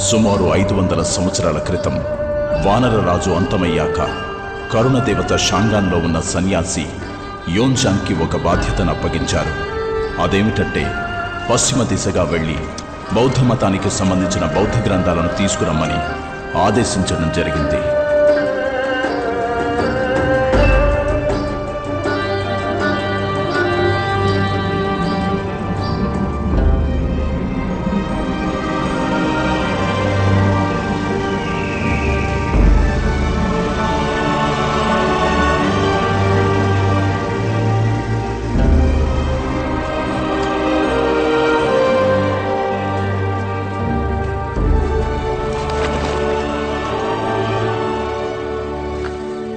సుమారు 500 సంవత్సరాల క్రితం వానర రాజు అంతమయ్యాక కరుణదేవత షాంగాన్లో ఉన్న సన్యాసి యోన్జాంగ్కి ఒక బాధ్యతను అప్పగించారు. అదేమిటంటే పశ్చిమ దిశగా వెళ్ళి బౌద్ధ మతానికి సంబంధించిన బౌద్ధ గ్రంథాలను తీసుకురమ్మని ఆదేశించడం జరిగింది.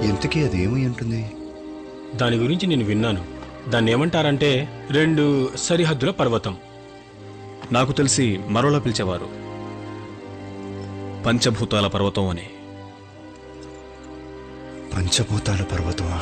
ఇంతకీ అదేమై ఉంటుంది? దాని గురించి నేను విన్నాను. దాన్ని ఏమంటారంటే 2 సరిహద్దుల పర్వతం. నాకు తెలిసి మరోలా పిలిచేవారు, పంచభూతాల పర్వతం అని. పంచభూతాల పర్వతమా?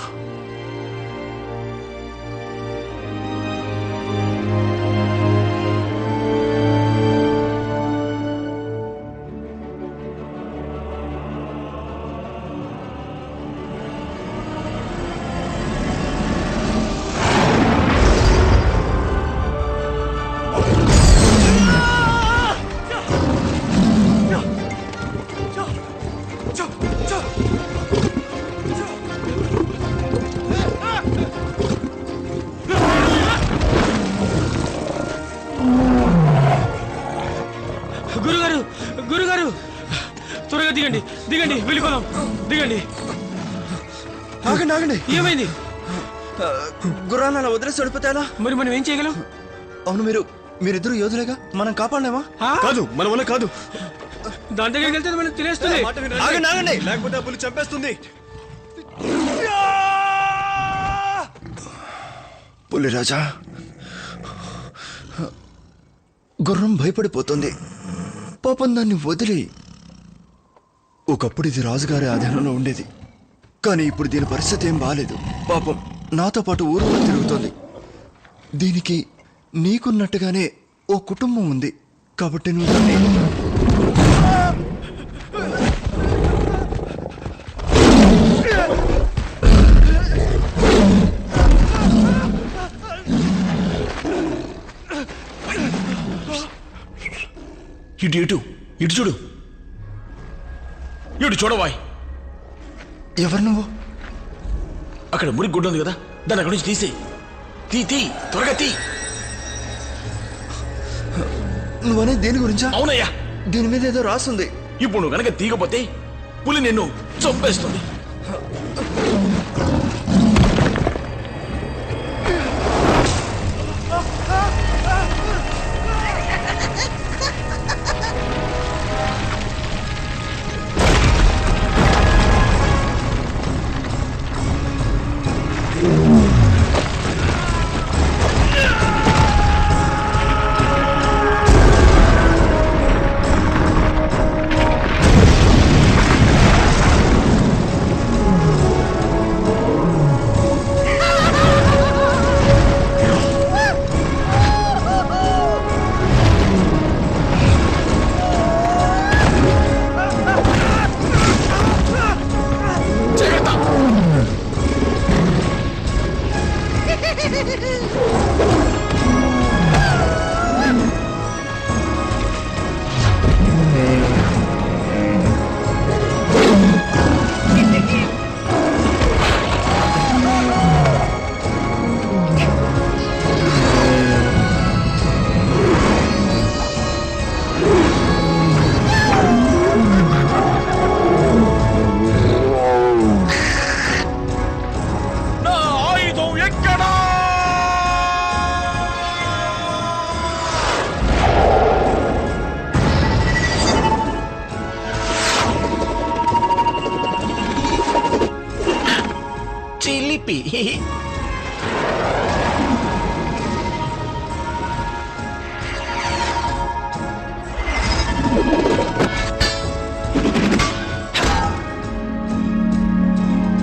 గురుగారు, త్వరగా దిగండి, దిగండి, వెళ్ళిపోదాం, దిగండి. ఆగండి ఆగండి, ఏమైంది? గుర్రాన్ని అలా వదిలేసి వెళ్ళిపోతారా? మరి మనం ఏం చేయగలం? అవును, మీరిద్దరు యోధులేగా, మనం కాపాడలేమా? కాదు, మన వల్ల కాదు. దాని దగ్గరికి వెళ్తే మనం తినేస్తుంది. ఆగండి ఆగండి, లేకపోతే ఆ పులి చంపేస్తుంది. పులిరాజా, గుర్రం భయపడిపోతుంది. పాపం దాన్ని వదిలి. ఒకప్పుడు ఇది రాజుగారి ఆధీనంలో ఉండేది, కానీ ఇప్పుడు దీని పరిస్థితి ఏం బాలేదు. పాపం నాతో పాటు ఊరులో తిరుగుతోంది. దీనికి నీకున్నట్టుగానే ఓ కుటుంబం ఉంది, కాబట్టి నువ్వు దాన్ని ఇటు చూడు, ఇటు చూడవాయ్. ఎవరు నువ్వు? అక్కడ మురికి గుడ్డ ఉంది కదా, దాన్ని అక్కడి నుంచి తీసేయి. తీ త్వరగా తీ. నువ్వనే దేని గురించా? అవునయ్యా, దీని మీద ఏదో రాస్తుంది. ఇప్పుడు నువ్వు కనుక తీగపోతే పులి నిన్ను చంపేస్తుంది.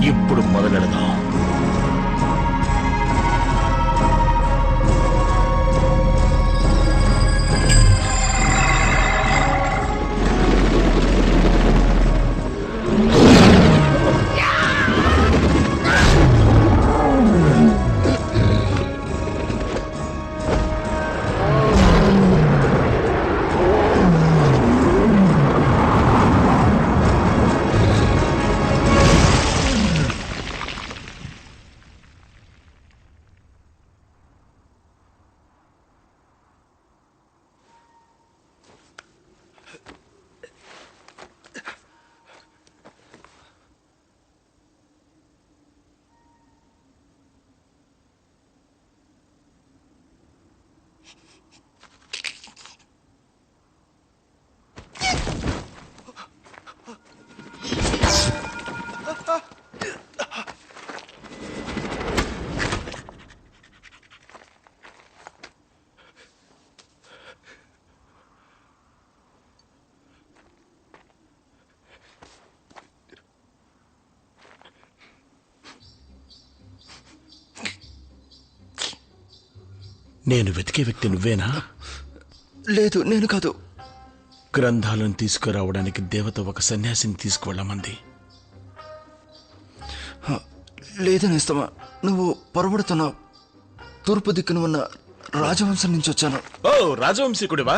ఇప్పుడు మొదలెడదాం. నేను వెతికే వ్యక్తి నువ్వేనా? లేదు, నేను కాదు. గ్రంథాలను తీసుకురావడానికి దేవత ఒక సన్యాసిని తీసుకువెళ్ళమంది. లేదు నేస్తమా, నువ్వు పొరబడుతున్నావు. తూర్పు దిక్కున ఉన్న రాజవంశం నుంచి వచ్చాను. ఓ, రాజవంశీకుడివా?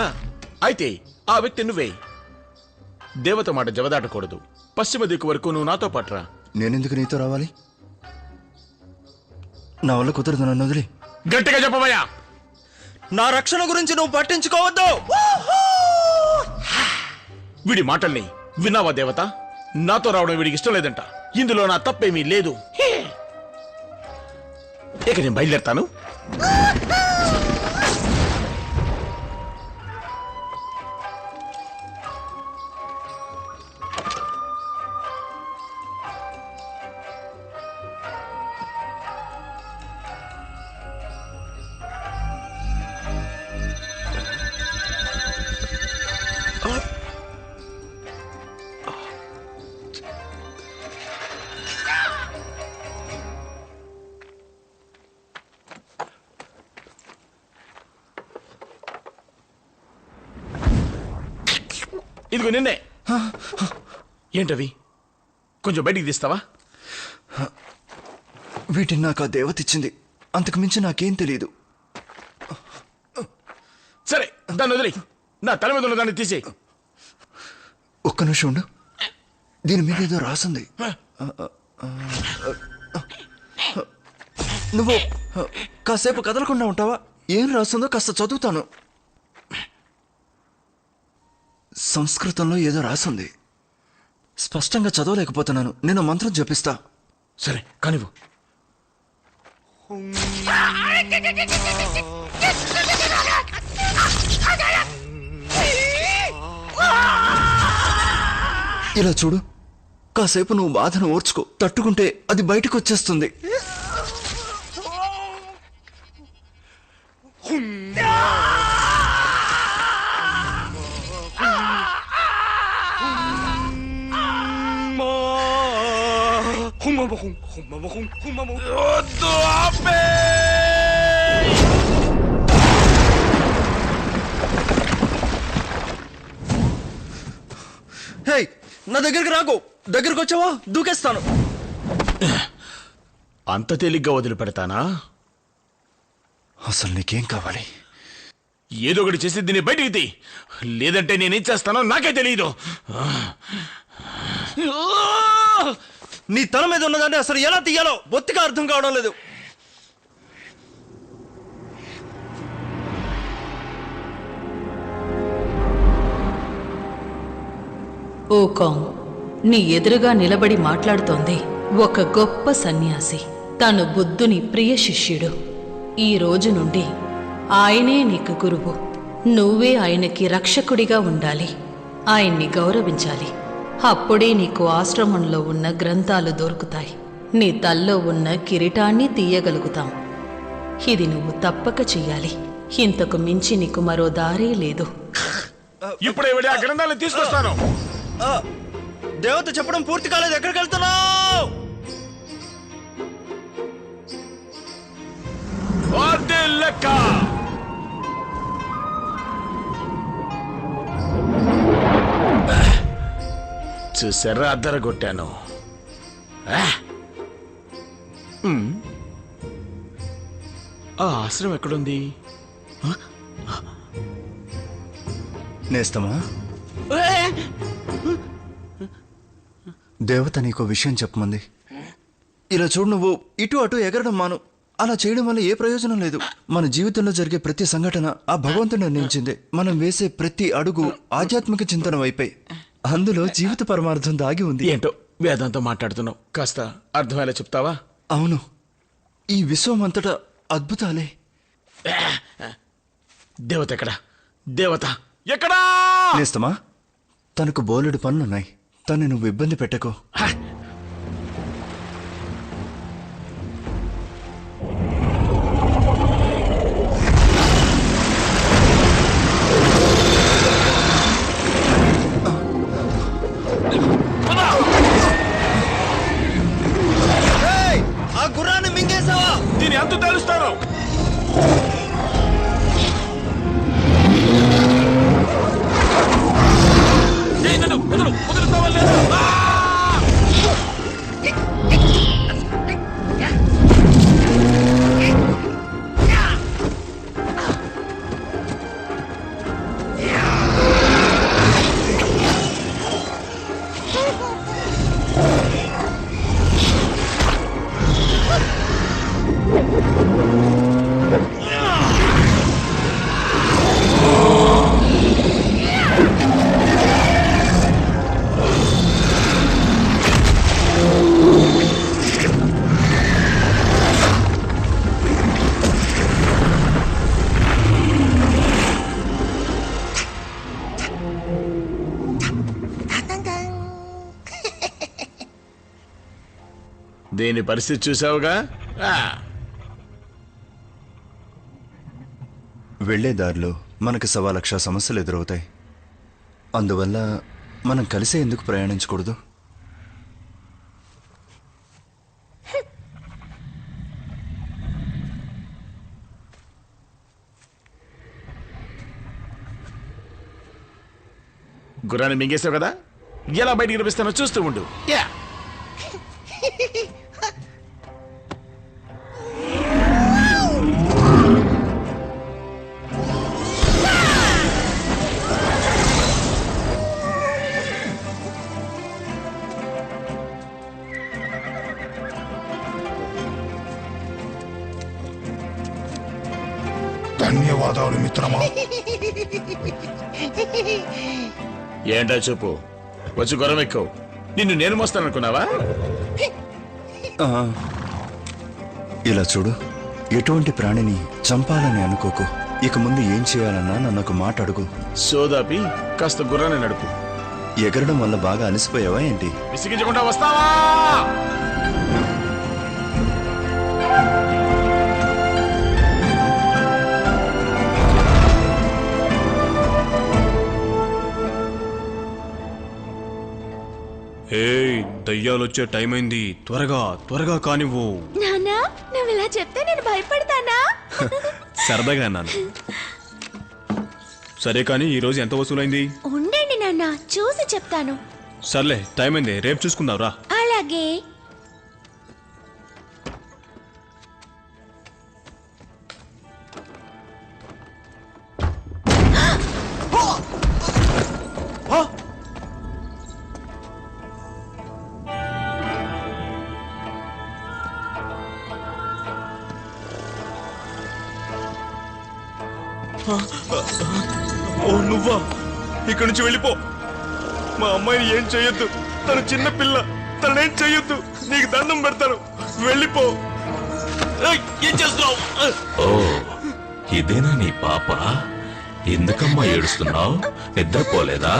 అయితే ఆ వ్యక్తి నువ్వే. దేవత మాట జవదాటకూడదు. పశ్చిమ దిక్కు వరకు నువ్వు నాతో పట్రా. నేనెందుకు నీతో రావాలి? నా వల్ల కుదరదు, నన్ను వదిలి. గట్టిగా చెప్పబోయా. నా రక్షణ గురించి నువ్వు పట్టించుకోవద్దు. వీడి మాటల్ని విన్నావా దేవత? నాతో రావడం వీడికి ఇష్టం లేదంట. ఇందులో నా తప్పేమీ లేదు. ఇక నేను బయలుదేరతాను. ఇదిగో నిన్నే. ఏంటవి? కొంచెం బయటికి తీస్తావా? వీటిని నాకు ఆ దేవత ఇచ్చింది. అంతకు మించి నాకేం తెలియదు. సరే, దాన్ని వదిలి నా తల మీద ఉన్న దాన్ని తీసే. ఒక్క నిమిషం ఉండు. దీని మీద ఏదో రాసింది. నువ్వు కాసేపు కదలకుండా ఉంటావా? ఏం రాస్తుందో కాస్త చదువుతాను. సంస్కృతంలో ఏదో రాసింది. స్పష్టంగా చదవలేకపోతున్నాను. నేను మంత్రం జపిస్తా. సరే కానివ్వు. ఇలా చూడు, కాసేపు నువ్వు బాధను ఓర్చుకో. తట్టుకుంటే అది బయటకు వచ్చేస్తుంది. హే, నా దగ్గరికి రాకు. దగ్గరికి వచ్చావా దూకేస్తాను. అంత తేలిగ్గా వదిలిపెడతానా? అసలు నీకేం కావాలి? ఏదో ఒకటి చేసి దీన్ని బయటికి తీ. లేదంటే నేనేం చేస్తానో నాకే తెలియదు. నీ తల మీద ఉన్నదాన్ని అసలు ఎలా తీయాలో బొత్తిగా అర్థం కావడం లేదు. ఓకాంగ్, నీ ఎదురుగా నిలబడి మాట్లాడుతోంది ఒక గొప్ప సన్యాసి. తను బుద్ధుని ప్రియ శిష్యుడు. ఈ రోజు నుండి ఆయనే నీకు గురువు. నువ్వే ఆయనకి రక్షకుడిగా ఉండాలి. ఆయన్ని గౌరవించాలి. అప్పుడే నీకు ఆశ్రమంలో ఉన్న గ్రంథాలు దొరుకుతాయి. నీ తల్లో ఉన్న కిరీటాన్ని తీయగలుగుతాం. ఇది నువ్వు తప్పక చెయ్యాలి. ఇంతకు మించి నీకు మరో దారే లేదు. ఇప్పుడే ఆ గ్రంథాలను తీసుకొస్తాను. దేవత చెప్పడం పూర్తి కాలేదు. ఎక్కడికి వెళ్తున్నావు? లెక్క చూసారా? అద్దరగొట్టాను. ఆ ఆశ్రమం ఎక్కడుంది? నేస్తమా, దేవత నీకో విషయం చెప్పమంది. ఇలా చూడు, నువ్వు ఇటు అటు ఎగరడం మాను. అలా చేయడం వల్ల ఏ ప్రయోజనం లేదు. మన జీవితంలో జరిగే ప్రతి సంఘటన ఆ భగవంతుడు నిర్ణయించింది. మనం వేసే ప్రతి అడుగు ఆధ్యాత్మిక చింతన వైపే. అందులో జీవిత పరమార్థం దాగి ఉంది. ఏంటో వేదాంతం మాట్లాడుతున్నావు. కాస్త అర్థమయ్యేలా చెప్తావా? అవును, ఈ విశ్వం అంతటా అద్భుతాలే. దేవత ఎక్కడా? దేవత ఎక్కడా? నేస్తమా, తనకు బోలెడు పనులున్నాయి. తను నువ్వు ఇబ్బంది పెట్టకు. దీని అంతు తెలుస్తాను. దీని పరిస్థితి చూసావుగా. వెళ్లే దారిలో మనకు 1,00,000 సమస్యలు ఎదురవుతాయి. అందువల్ల మనం కలిసే ఎందుకు ప్రయాణించకూడదు? గుర్రాన్ని మింగేసావు కదా, ఎలా బయటికి కనిపిస్తానో చూస్తూ ఉండు. యా ధన్యవాదాలు మిత్రమా. ఏంటో చెప్పు, వచ్చి గుర్రం ఎక్కువ. నిన్ను నేను మోస్తాననుకున్నావా? ఇలా చూడు, ఎటువంటి ప్రాణిని చంపాలని అనుకోకు. ఇక ముందు ఏం చేయాలన్నా నన్ను ఒక మాట అడుగు. సోదాపి కాస్త గుర్రాన్ని నడుపు. ఎగరడం వల్ల బాగా అలసిపోయావా ఏంటి? విసిగించకుండా వస్తావా? దయ్యాలొచ్చే టైం అయింది. త్వరగా త్వరగా కానివ్వు. నాన్నా, నువ్వు ఇలా చెప్తే నేను భయపడతానా? సరదాగా అన్నాను. సరే కానీ ఈరోజు ఎంత వసూలైంది? ఉండండి నాన్న, చూసి చెప్తాను. సర్లే, టైం అయింది, రేపు చూసుకుందాం రా. అలాగే. ఓ నువ్వా? ఇక్కడి నుంచి వెళ్ళిపో. మా అమ్మాయిని ఏం చెయ్యొద్దు, తను చిన్న పిల్ల, తనేం చెయ్యొద్దు. నీకు దండం పెడతాను, వెళ్ళిపో. ఏం చేస్తున్నావు? ఓ, ఇదేనా నీ పాప? ఎందుకమ్మా ఏడుస్తున్నావు? నిద్రపోలేదా?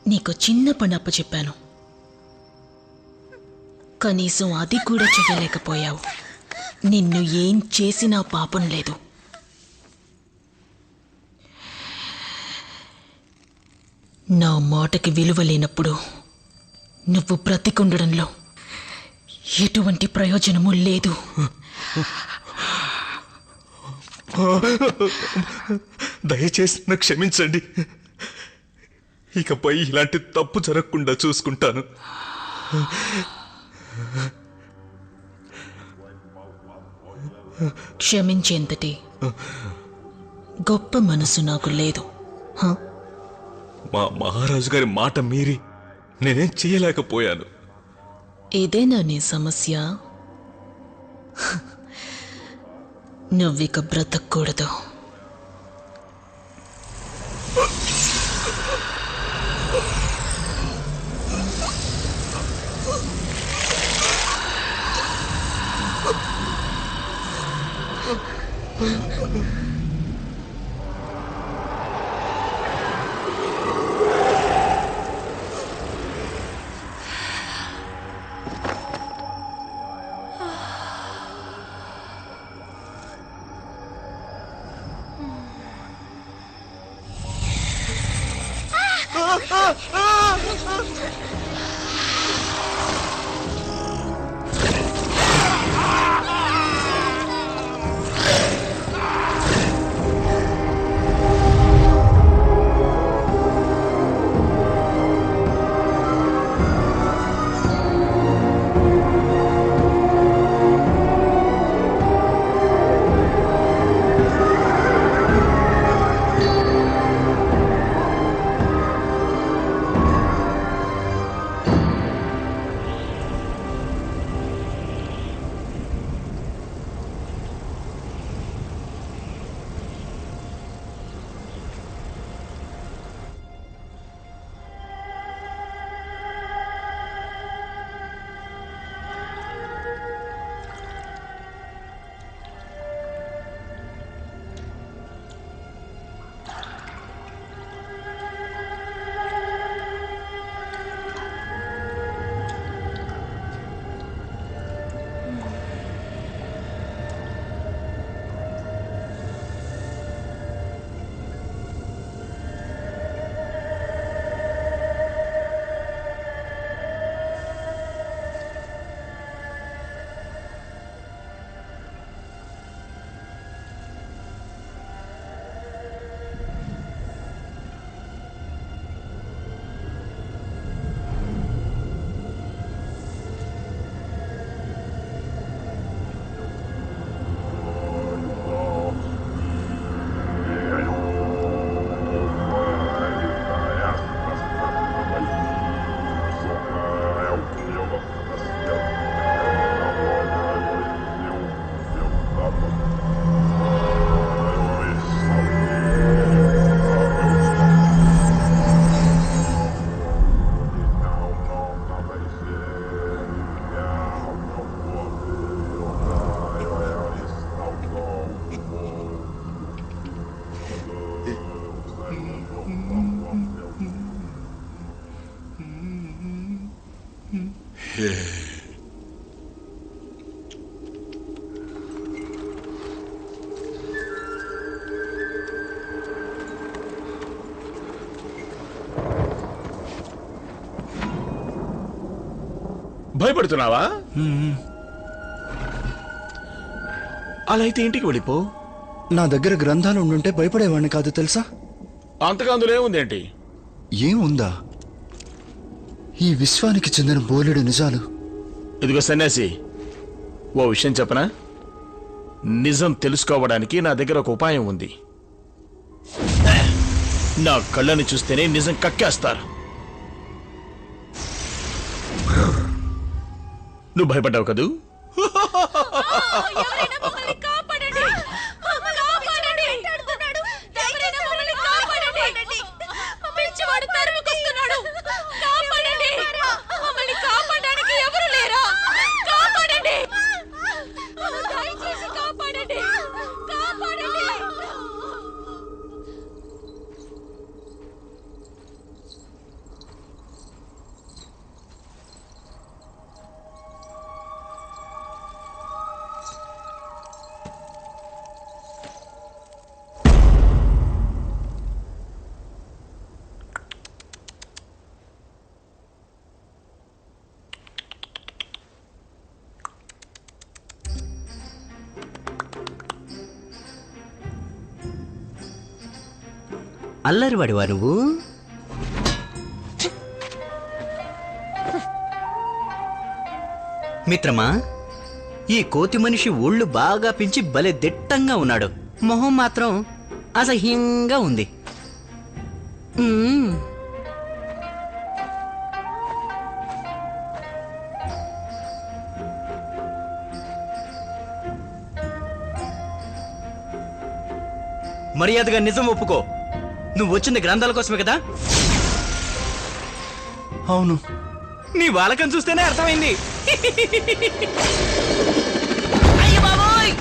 నీకు చిన్న పని అప్పచెప్పాను, కనీసం అది కూడా చెయ్యలేకపోయావు. నిన్ను ఏం చేసినా పాపం లేదు. నా మాటకి విలువ లేనప్పుడు నువ్వు బ్రతికుండడంలో ఎటువంటి ప్రయోజనము లేదు. దయచేసి నన్ను క్షమించండి. ఇకపై ఇలాంటి తప్పు జరగకుండా చూసుకుంటాను. క్షమించేంతటి గొప్ప మనసు నాకు లేదు. మా మహారాజు గారి మాట మీరి నేనేం చేయలేకపోయాను. ఇదేనా నీ సమస్య? నువ్విక బ్రతకూడదు. భయపడుతున్నావా? అలా అయితే ఇంటికి వెళ్ళిపో. నా దగ్గర గ్రంథాలు ఉండుంటే భయపడేవాడిని కాదు తెలుసా. అంతగా అందులో ఏముందేంటి? ఏముందా? ఈ విశ్వానికి చెందిన బోలెడు నిజాలు. ఇదిగో సన్యాసి, ఓ విషయం చెప్పనా? నిజం తెలుసుకోవడానికి నా దగ్గర ఒక ఉపాయం ఉంది. నా కళ్ళని చూస్తేనే నిజం కక్కేస్తారు. నువ్వు భయపడ్డావు కదూ? అల్లరివాడివా నువ్వు? మిత్రమా, ఈ కోతి మనిషి ఒళ్ళు బాగా పెంచి భలే దిట్టంగా ఉన్నాడు. మొహం మాత్రం అసహ్యంగా ఉంది. మర్యాదగా నిజం ఒప్పుకో. నువ్వు వచ్చింది గ్రంథాల కోసమే కదా? అవును. నీ వాలకం చూస్తేనే అర్థమైంది. అయ్య బాబోయ్!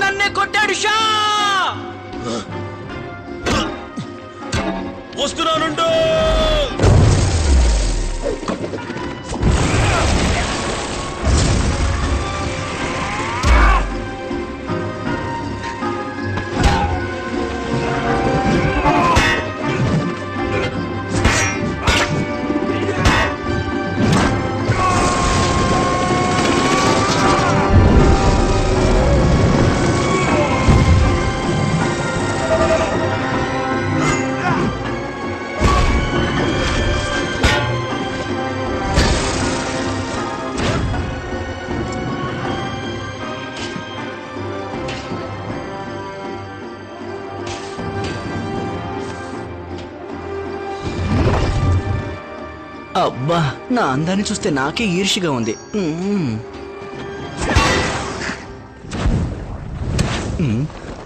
నన్నే కొట్టాడు షా! వస్తున్నానుండు. అబ్బా, నా అందాన్ని చూస్తే నాకే ఈర్ష్యగా ఉంది.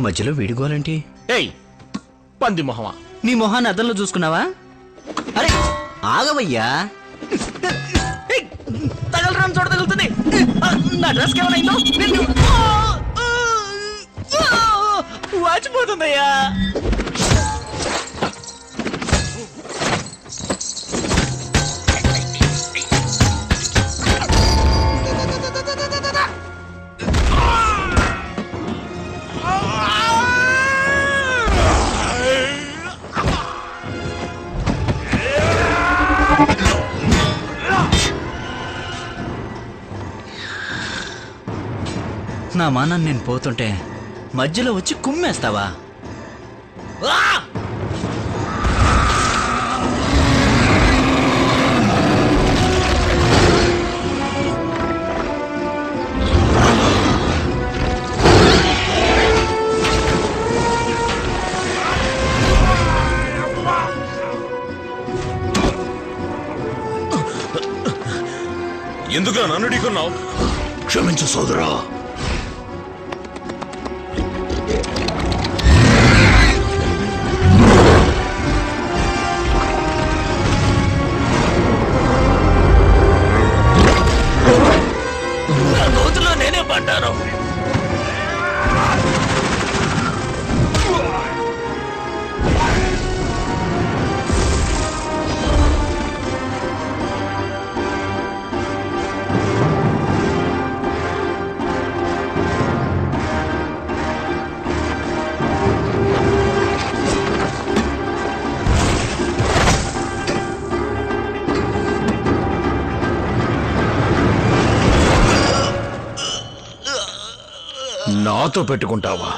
మధ్యలో వీడుకోవాలంటే ఏయ్ పంది మొహమా, నీ మొహాన్ని అద్దంలో చూసుకున్నావా? అరే ఆగవయ్యా, తగలరాని చోట తగులుతుంది. నా డ్రెస్ కేవలైందో వాచిపోతుందయ్యా. నా మానాన్ని నేను పోతుంటే మధ్యలో వచ్చి కుమ్మేస్తావా? ఎందుకు నన్ను ఢీకొన్నావు? క్షమించు సోదరా. గోతులో నేనే పడ్డాను. నాతో పెట్టుకుంటావా?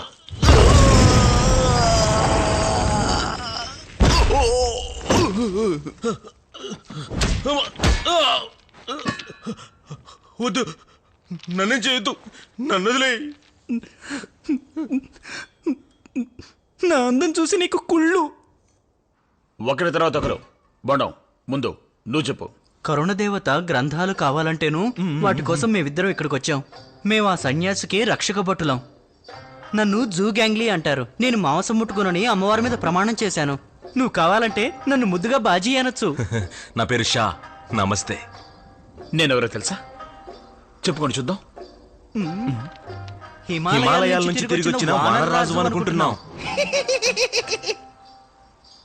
వద్దు, నన్నేం చేయొద్దు, నన్ను వదిలే. నా అందం చూసి నీకు కుళ్ళు. ఒకరి తర్వాత ఒకరు. బొండం, ముందు నువ్వు చెప్పు. కరుణదేవత గ్రంథాలు కావాలంటేను వాటి కోసం మేమిద్దరం ఇక్కడికి వచ్చాం. మేము ఆ సన్యాసికి రక్షక భటులం. నన్ను జూ గ్యాంగ్లీ అంటారు. నేను మాంసం ముట్టుకునని అమ్మవారి మీద ప్రమాణం చేశాను. నువ్వు కావాలంటే నన్ను ముద్దుగా బాజీ అనొచ్చు. నా పేరు షా. నమస్తే. నేనెవరో తెలుసా? చెప్పుకొని చూద్దాం. హిమాలయాల నుంచి తిరిగి వచ్చిన వానరరాజు అనుకుంటున్నాం.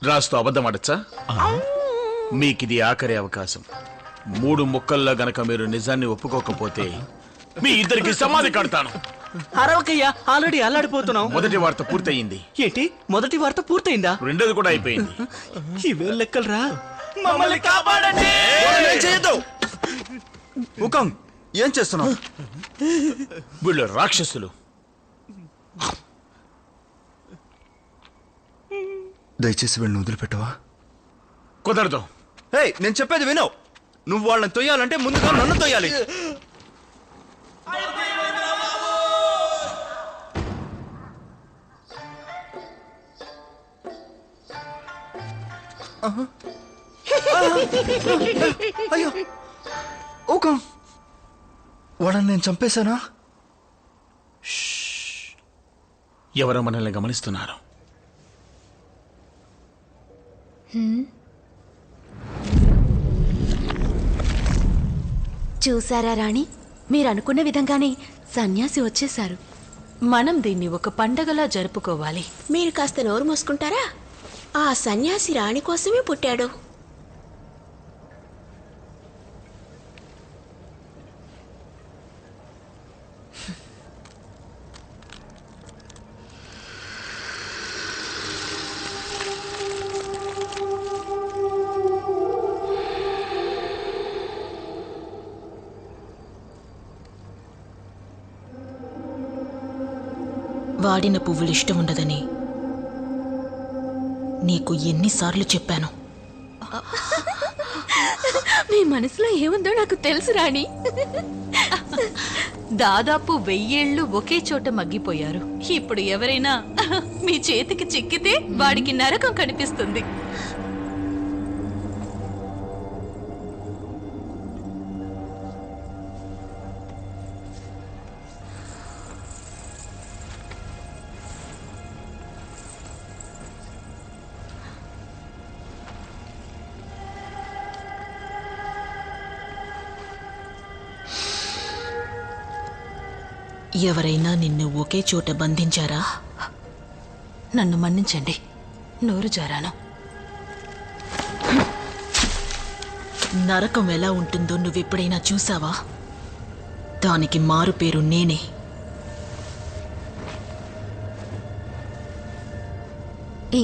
రాజుతో అబద్ధం ఆడచ్చా? మీకిది ఆఖరి అవకాశం. 3 ముక్కల్లో గనక మీరు నిజాన్ని ఒప్పుకోకపోతే మీ ఇద్దరికి సమాధి కడతాను. అరవకయ్యా, ఆల్రెడీ అల్లాడిపోతున్నావు. మొదటి వార్త పూర్తయింది. ఏంటి? మొదటి వార్త పూర్తయిందా? రెండోది కూడా అయిపోయింది. ఇవే లెక్కలు రా. మమ్మల్ని కాపాడండి. చేయొద్దు. ఉకాంగ్ ఏం చేస్తున్నావు? వీళ్ళు రాక్షసులు. దయచేసి వీళ్ళని వదిలిపెట్టవా? కుదరదు. హే, నేను చెప్పేది విను. నువ్వు వాళ్ళని తొయ్యాలంటే ముందుగా నన్ను తొయ్యాలి. అయ్యో ఓకే, వాళ్ళని నేను చంపేశానా? ఎవరో మనల్ని గమనిస్తున్నారు. చూసారా రాణి, మీరు అనుకున్న విధంగానే సన్యాసి వచ్చేశారు. మనం దీన్ని ఒక పండగలా జరుపుకోవాలి. మీరు కాస్త నోరు మూసుకుంటారా? ఆ సన్యాసి రాణి కోసమే పుట్టాడు. వాడిన పువ్వులు ఇష్టం ఉండదని నీకు ఎన్నిసార్లు చెప్పాను? మీ మనసులో ఏముందో నాకు తెలుసు రాణి. దాదాపు 1000 ఏళ్లు ఒకే చోట మగ్గిపోయారు. ఇప్పుడు ఎవరైనా మీ చేతికి చిక్కితే వాడికి నరకం కనిపిస్తుంది. ఎవరైనా నిన్ను ఒకే చోట బంధించారా? నన్ను మన్నించండి, నోరు జారాను. నరకం ఎలా ఉంటుందో నువ్వెప్పుడైనా చూసావా? దానికి మారు పేరు నేనే.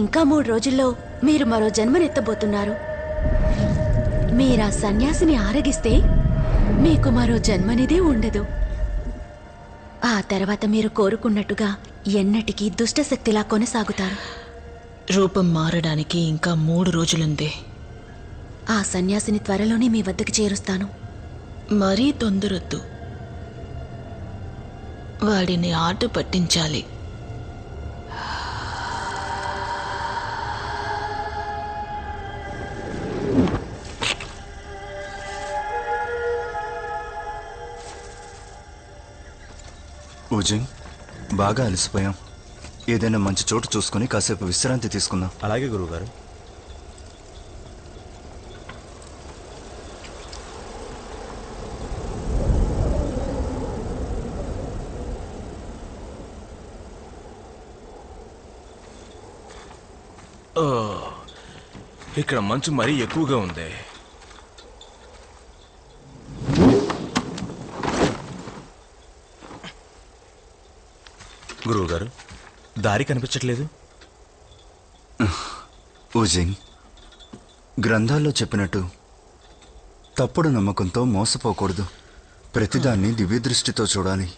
ఇంకా 3 రోజుల్లో మీరు మరో జన్మనెత్తబోతున్నారు. మీరా సన్యాసిని ఆరగిస్తే మీకు మరో జన్మనిదే ఉండదు. ఆ తర్వాత మీరు కోరుకున్నట్టుగా ఎన్నటికీ దుష్టశక్తిలా కొనసాగుతారు. రూపం మారడానికి ఇంకా 3 రోజులుంది. ఆ సన్యాసిని త్వరలోనే మీ వద్దకు చేరుస్తాను. మరీ తొందరొద్దు. వాడిని ఆట పట్టించాలి. ఊజింగ్, బాగా అలసిపోయాం. ఏదైనా మంచి చోటు చూసుకుని కాసేపు విశ్రాంతి తీసుకుందాం. అలాగే గురువుగారు. ఇక్కడ మంచు మరీ ఎక్కువగా ఉంది. గురువుగారు, దారి కనిపించట్లేదు. ఊజింగ్, గ్రంథాల్లో చెప్పినట్టు తప్పుడు నమ్మకంతో మోసపోకూడదు. ప్రతిదాన్ని దివ్యదృష్టితో చూడాలి.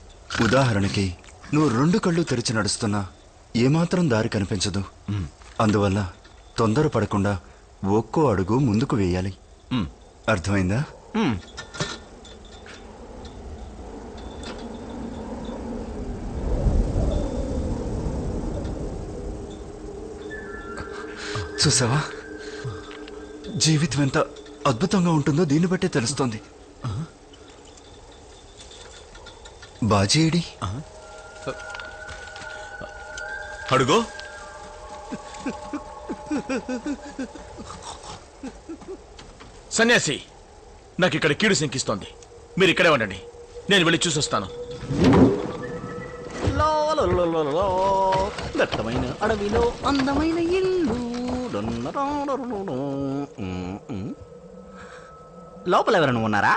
ఉదాహరణకి, నువ్వు 2 కళ్ళు తెరిచి నడుస్తున్నా ఏమాత్రం దారి కనిపించదు. అందువల్ల తొందరపడకుండా ఒక్కో అడుగు ముందుకు వేయాలి. అర్థమైందా? చూసావా, జీవితం ఎంత అద్భుతంగా ఉంటుందో దీన్ని బట్టే తెలుస్తోంది. బాజీడి అడుగో. సన్యాసి, నాకు ఇక్కడ కీడు శంకిస్తోంది. మీరు ఇక్కడే ఉండండి, నేను వెళ్ళి చూసొస్తాను. దట్టమైన అడవిలో అందమైన ఇల్లు. లోపల ఎవరైనా ఉన్నారా?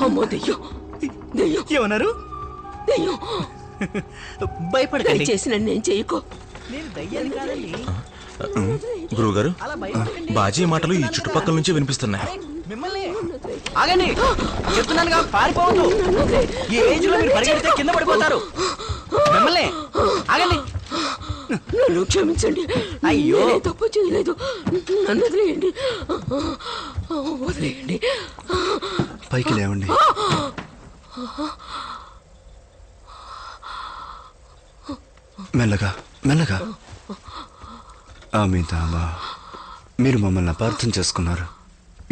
అమ్మో దెయ్యం దెయ్యం ఏమన్నారు? దెయ్యం భయపడకండి. చేసి నన్ను ఏం చేయకో. నేను దయ్యాన్ని కాదండి. గురువుగారు, బాజీ మాటలు ఈ చుట్టుపక్కల నుంచి వినిపిస్తున్నాయి. మిమ్మల్ని ఆగండి, చెప్తున్నానుగా, పారిపోవద్దు. ఈ ఏజ్ లో మీరు పరిగెడితే కింద పడిపోతారు. మిమ్మల్ని ఆగండి. నన్ను క్షమించండి. అయ్యో. నేనే తప్పు చేయలేదు. నన్ను వదిలేయండి, వదిలేయండి. పైకి లేవండి. మెల్లగా మెల్లగా. ఆమీదాబా, మీరు మమ్మల్ని అపార్థం చేసుకున్నారు.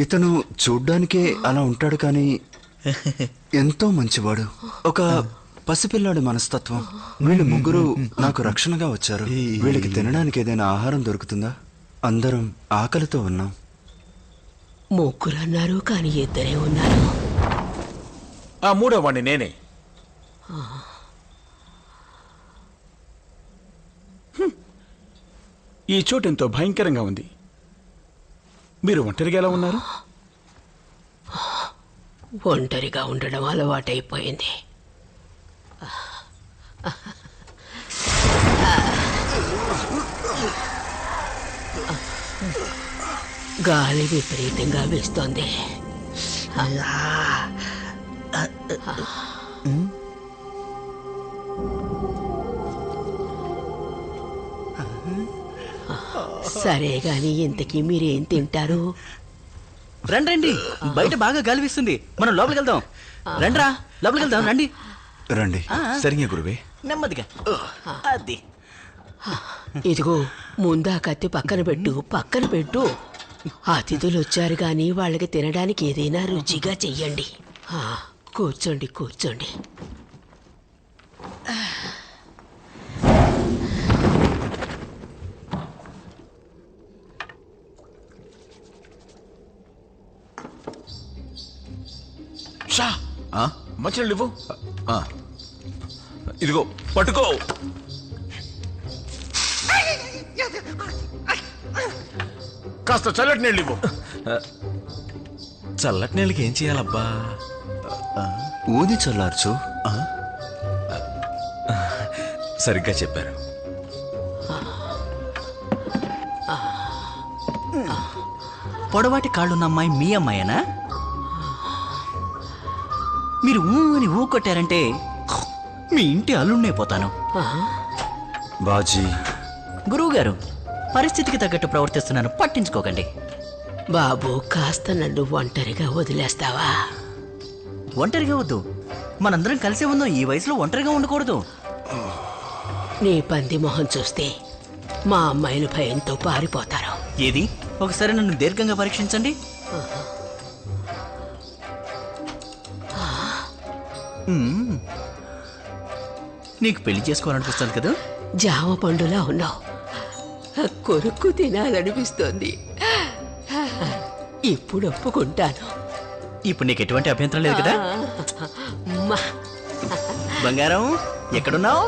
ఇతను చూడ్డానికే అలా ఉంటాడు, కానీ ఎంతో మంచివాడు. ఒక పసిపిల్లాడి మనస్తత్వం. వీళ్ళు ముగ్గురు నాకు రక్షణగా వచ్చారు. వీళ్ళకి తినడానికి ఏదైనా ఆహారం దొరుకుతుందా? అందరం ఆకలితో ఉన్నాం. ముగ్గురు అన్నారు, కానీ ఇద్దరే ఉన్నారు. ఆ మూడో వాడిని నేనే. ఈ చోటు ఎంతో భయంకరంగా ఉంది. మీరు ఒంటరిగా ఎలా ఉన్నారు? ఒంటరిగా ఉండడం అలవాటైపోయింది. గాలి విపరీతంగా వీస్తోంది. సరే గాని ఇంతకీ మీరేం తింటారు? రండి రండి, బయట బాగా గాలి వీస్తుంది. మనం లోపలికి వెళ్దాం. రండ్రా, లోపలికి వెళ్దాం. రండి రండి. సరిగా గురువే. నెమ్మదిగా. అది ఇదిగో ముందా కత్తి పక్కన పెట్టు, పక్కన పెట్టు. అతిథులు వచ్చారు గాని వాళ్ళకి తినడానికి ఏదైనా రుచిగా చెయ్యండి. కూర్చోండి కూర్చోండి. షా, మంచినీళ్ళు ఇవ్వు. ఇదిగో పట్టుకో. కాస్త చల్లటి నీళ్ళు ఇవ్వు. చల్లటి నీళ్ళకి ఏం చేయాలబ్బా? ఊది చల్లార్చు. సరిగ్గా చెప్పారు. పొడవాటి కాళ్ళున్న అమ్మాయి మీ అమ్మాయేనా? మీరు ఊ అని ఊ కొట్టారంటే మీ ఇంటి అల్లుండైపోతాను. బాజీ, గురువుగారు, పరిస్థితికి తగ్గట్టు ప్రవర్తిస్తున్నాను, పట్టించుకోకండి. బాబు, కాస్త నన్ను ఒంటరిగా వదిలేస్తావా? ఒంటరిగా వద్దు, మనందరం కలిసే ఉందాం. ఈ వయసులో ఒంటరిగా ఉండకూడదు. నీ పంది మొహం చూస్తే మా అమ్మాయిలు భయంతో పారిపోతారు. ఏది? ఒకసారి నన్ను దీర్ఘంగా పరీక్షించండి. నీకు పెళ్లి చేసుకోవాలనిపిస్తుంది కదా? జామ పండులా ఉన్నావు, కొరుక్కు తినాలనిపిస్తోంది. ఇప్పుడు ఒప్పుకుంటాను. ఇప్పుడు నీకు ఎటువంటి అభ్యంతరం లేదు కదా? అమ్మా. బంగారం, ఎక్కడున్నావు?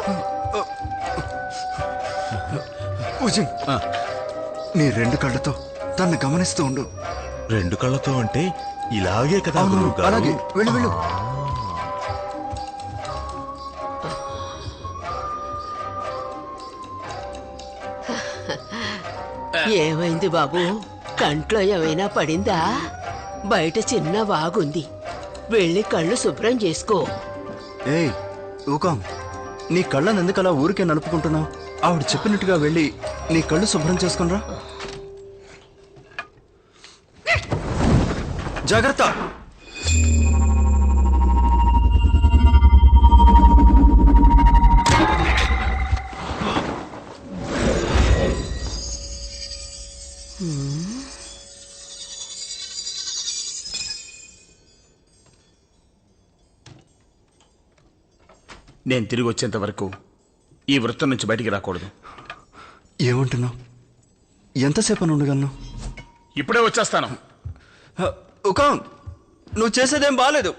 నీ రెండు కళ్ళతో తన్ని గమనిస్తూ ఉండు. రెండు కళ్ళతో అంటే ఇలాగే కదా అవును, గురువుగారు? అలాగే. వెళ్ళు వెళ్ళు. ఏమైంది బాబు? కంట్లో ఏమైనా పడిందా? బయట చిన్న వాగుంది, వెళ్ళి కళ్ళు శుభ్రం చేసుకో. ఏయ్ ఊకాం, నీ కళ్ళని ఎందుకలా ఊరికే నలుపుకుంటున్నావు? ఆవిడ చెప్పినట్టుగా వెళ్ళి నీ కళ్ళు శుభ్రం చేసుకునిరా. జాగ్రత్త. నేను తిరిగి వచ్చేంత వరకు ఈ వృత్తం నుంచి బయటికి రాకూడదు. ఏమంటున్నావు? ఎంతసేపు ఉండగలను? ఇప్పుడే వచ్చేస్తాను. ఉకాం, నువ్వు చేసేదేం బాలేదు.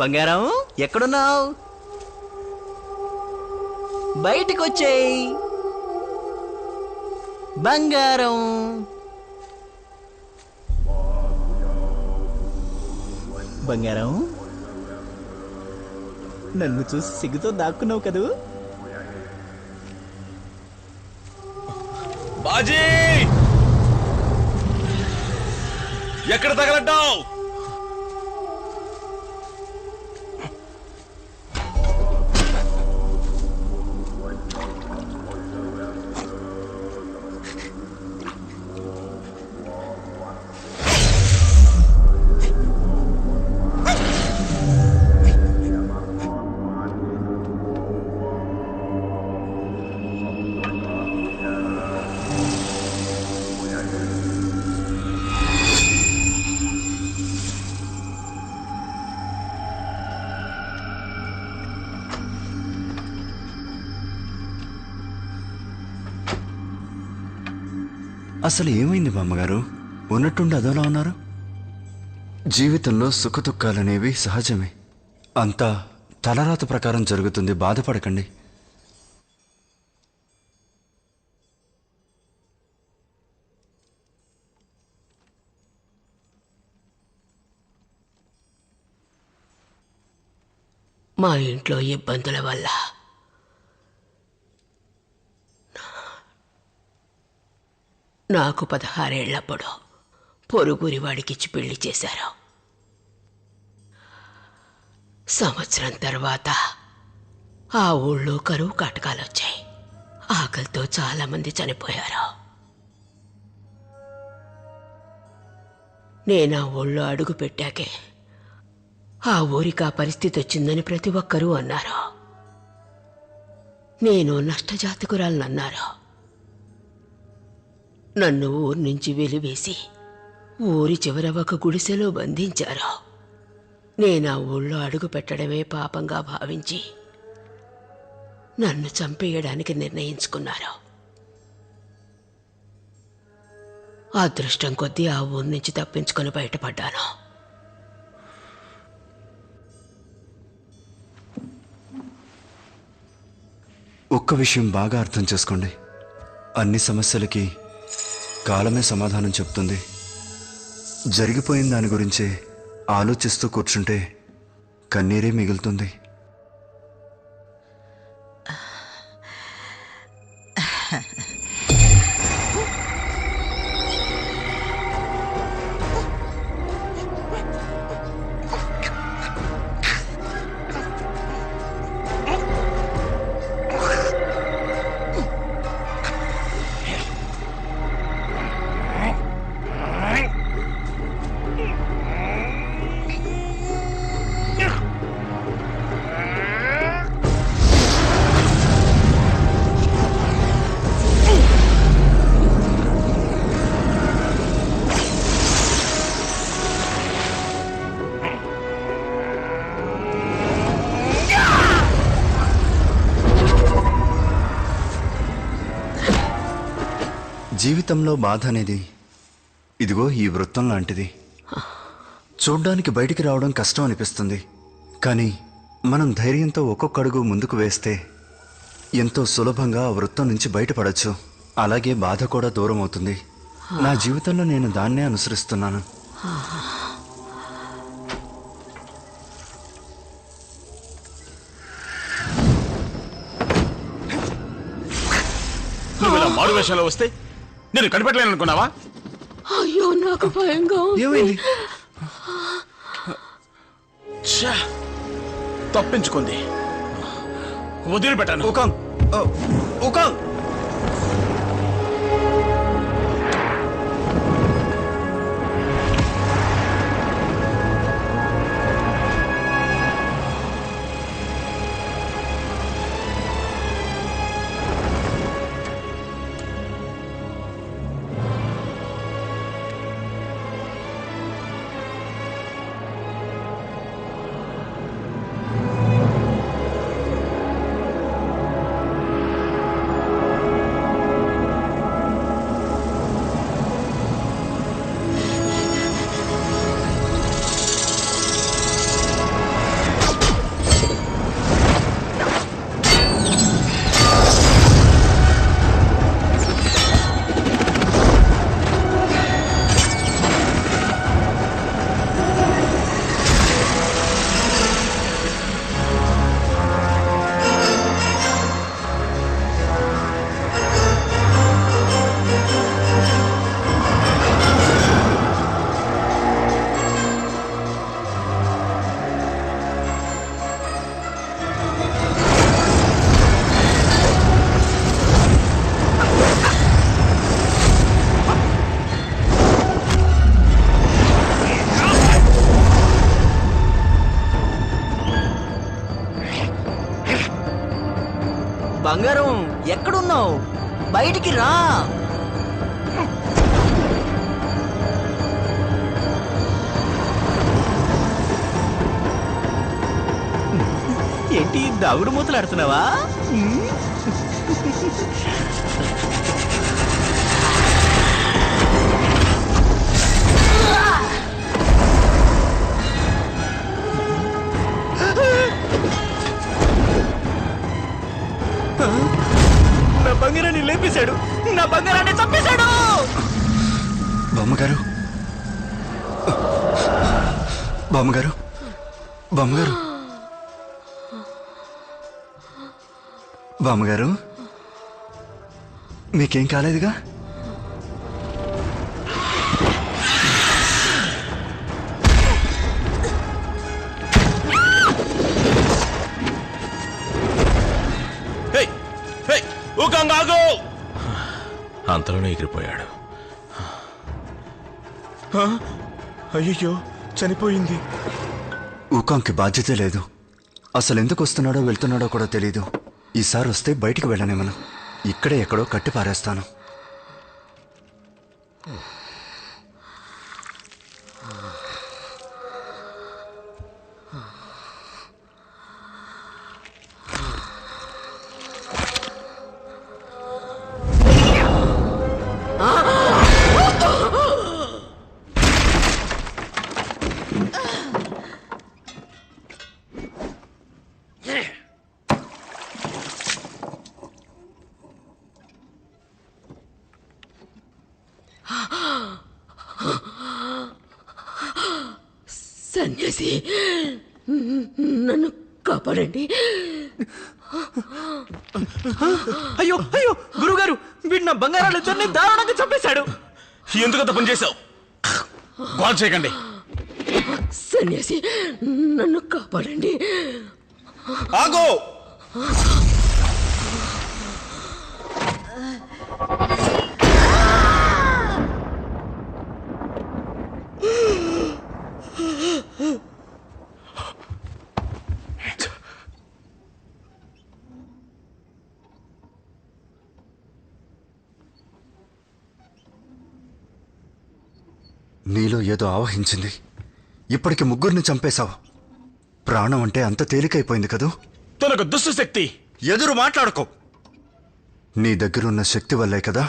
బంగారం, ఎక్కడున్నావు? బయటికి వచ్చేయి. బంగారం. బంగారం, నన్ను చూసి సిగ్గుతో దాక్కున్నావు కదూ? బాజీ, ఎక్కడ తగలడ్డావు? అసలు ఏమైంది బామ్మగారు? ఉన్నట్టుండి అదోలా ఉన్నారు. జీవితంలో సుఖదుఖాలనేవి సహజమే. అంతా తలరాత ప్రకారం జరుగుతుంది, బాధపడకండి. మా ఇంట్లో ఇబ్బందుల వల్ల నాకు 16 ఏళ్లప్పుడు పొరుగురి వాడికిచ్చి పెళ్లి చేశారు. సంవత్సరం తర్వాత ఆ ఊళ్ళో కరువు కాటకాలు వచ్చాయి. ఆకలితో చాలామంది చనిపోయారు. నేను ఆ ఊళ్ళో అడుగు పెట్టాకే ఆ ఊరికి ఆ పరిస్థితి వచ్చిందని ప్రతి ఒక్కరూ అన్నారు. నేను నష్టజాతకురాలనన్నారు. నన్ను ఊరి నుంచి వెలివేసి ఊరి చివర ఒక గుడిసెలో బంధించారు. నేను ఆ ఊళ్ళో అడుగు పెట్టడమే పాపంగా భావించి నన్ను చంపేయడానికి నిర్ణయించుకున్నారు. అదృష్టం కొద్దీ ఆ ఊరి నుంచి తప్పించుకొని బయటపడ్డాను. ఒక్క విషయం బాగా అర్థం చేసుకోండి. అన్ని సమస్యలకి కాలమే సమాధానం చెప్తుంది. జరిగిపోయిన దాని గురించే ఆలోచిస్తూ కూర్చుంటే కన్నీరే మిగులుతుంది. జీవితంలో బాధ అనేది ఇదిగో ఈ వృత్తం లాంటిది. చూడ్డానికి బయటికి రావడం కష్టం అనిపిస్తుంది, కానీ మనం ధైర్యంతో ఒక్కొక్క అడుగు ముందుకు వేస్తే ఎంతో సులభంగా ఆ వృత్తం నుంచి బయటపడచ్చు. అలాగే బాధ కూడా దూరం అవుతుంది. నా జీవితంలో నేను దాన్నే అనుసరిస్తున్నాను. నువ్వు ఇలా మారు వేషంలో వస్తే నేను కనిపెట్టలేను అనుకున్నావా? అయ్యో, నాకు భయంగా ఏమైంది? తప్పించుకుంది, వదిలిపెట్టాను. ఎక్కడున్నావు? బయటికి రా. ఏంటి దాగుడు మూతలాడుతున్నావా? నా బంగారాన్ని లేపేశాడు, నా బంగారాన్ని చంపేశాడు. బామ్మగారు, బామ్మగారు, బామ్మగారు, బామ్మగారు, మీకేం కాలేదుగా? అంతలోనే ఎగిరిపోయాడు. అయ్యో, చనిపోయింది. ఊకాంకి బాధ్యత లేదు. అసలు ఎందుకు వస్తున్నాడో వెళ్తున్నాడో కూడా తెలీదు. ఈసారి వస్తే బయటికి వెళ్ళనేమను. ఇక్కడే ఎక్కడో కట్టి పారేస్తాను. సన్యాసి, నన్ను కాపాడండి. అయ్యో అయ్యో, గురుగారు, వీడు నా బంగారాలు ఇద్దరిని దారుణంగా చంపేశాడు. ఎందుకంత పని చేశావు? కాల్ చేయకండి. సన్యాసి, నన్ను కాపాడండి. ఆగో! నీలో ఏదో ఆవహించింది. ఇప్పటికి ముగ్గురిని చంపేశావు. ప్రాణం అంటే అంత తేలికైపోయింది కదూ? తనకు దుష్టశక్తి. ఎదురు మాట్లాడుకో. నీ దగ్గరున్న శక్తి వల్లే కదా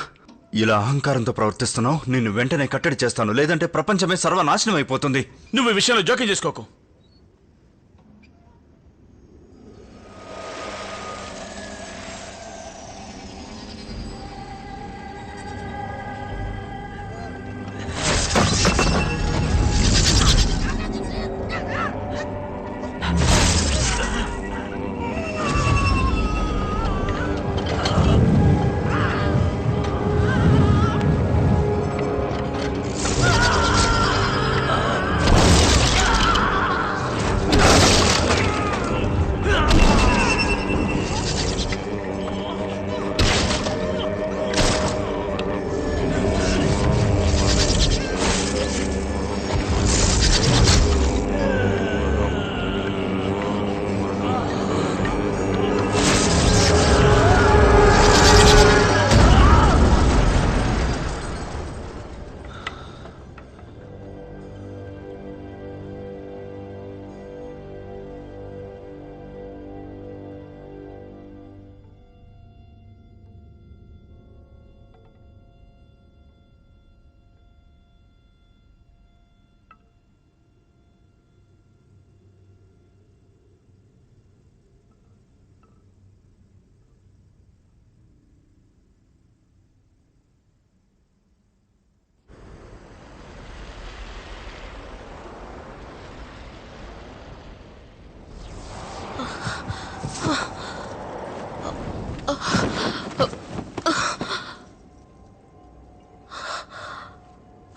ఇలా అహంకారంతో ప్రవర్తిస్తున్నావు. నిన్ను వెంటనే కట్టడి చేస్తాను, లేదంటే ప్రపంచమే సర్వనాశనం అయిపోతుంది. నువ్వు ఈ విషయంలో జోక్యం చేసుకోకు.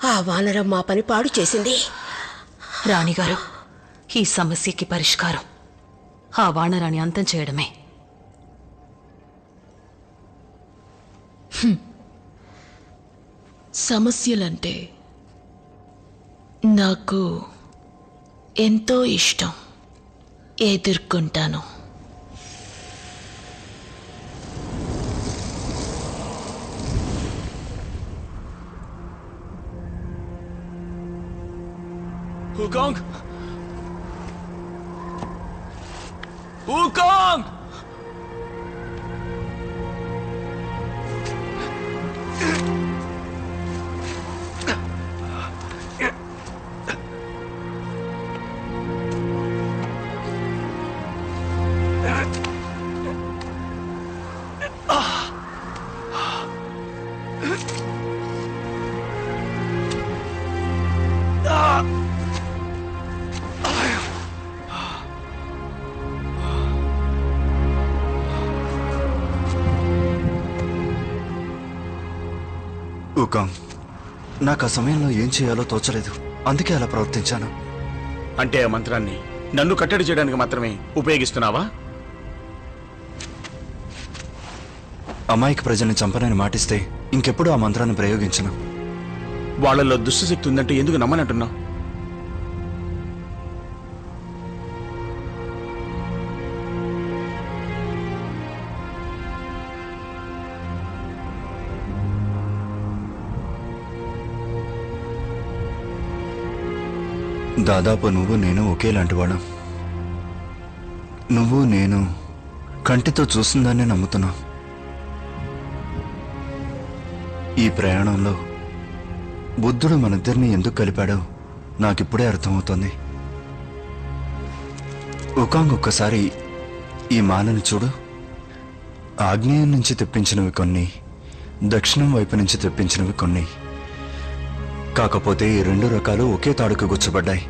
ఆ వానరం మా పని పాడు చేసింది. రాణిగారు, ఈ సమస్యకి పరిష్కారం ఆ వానరాన్ని అంతం చేయడమే. సమస్యలంటే నాకు ఎంతో ఇష్టం. ఎదుర్కొంటాను. Wukong! Wukong! వుకాంగ్, నాకు ఆ సమయంలో ఏం చేయాలో తోచలేదు, అందుకే అలా ప్రవర్తించాను. అంటే ఆ మంత్రాన్ని నన్ను కట్టడి చేయడానికి మాత్రమే ఉపయోగిస్తున్నావా? అమాయక ప్రజల్ని చంపనని మాటిస్తే ఇంకెప్పుడు ఆ మంత్రాన్ని ప్రయోగించను. వాళ్ళలో దుష్టశక్తి ఉందంటే ఎందుకు నమ్మనంటున్నావు? దాదాపు నువ్వు నేను ఒకేలాంటి వాళ్ళం. నువ్వు నేను కంటితో చూసిందాన్నే నమ్ముతున్నా. ఈ ప్రయాణంలో బుద్ధుడు మనిద్దరిని ఎందుకు కలిపాడో నాకిప్పుడే అర్థమవుతోంది. వుకాంగ్, ఒక్కసారి ఈ మానని చూడు. ఆగ్నేయం నుంచి తెప్పించినవి కొన్ని, దక్షిణం వైపు నుంచి తెప్పించినవి కొన్ని. కాకపోతే ఈ రెండు రకాలు ఒకే తాడుకు గుచ్చబడ్డాయి.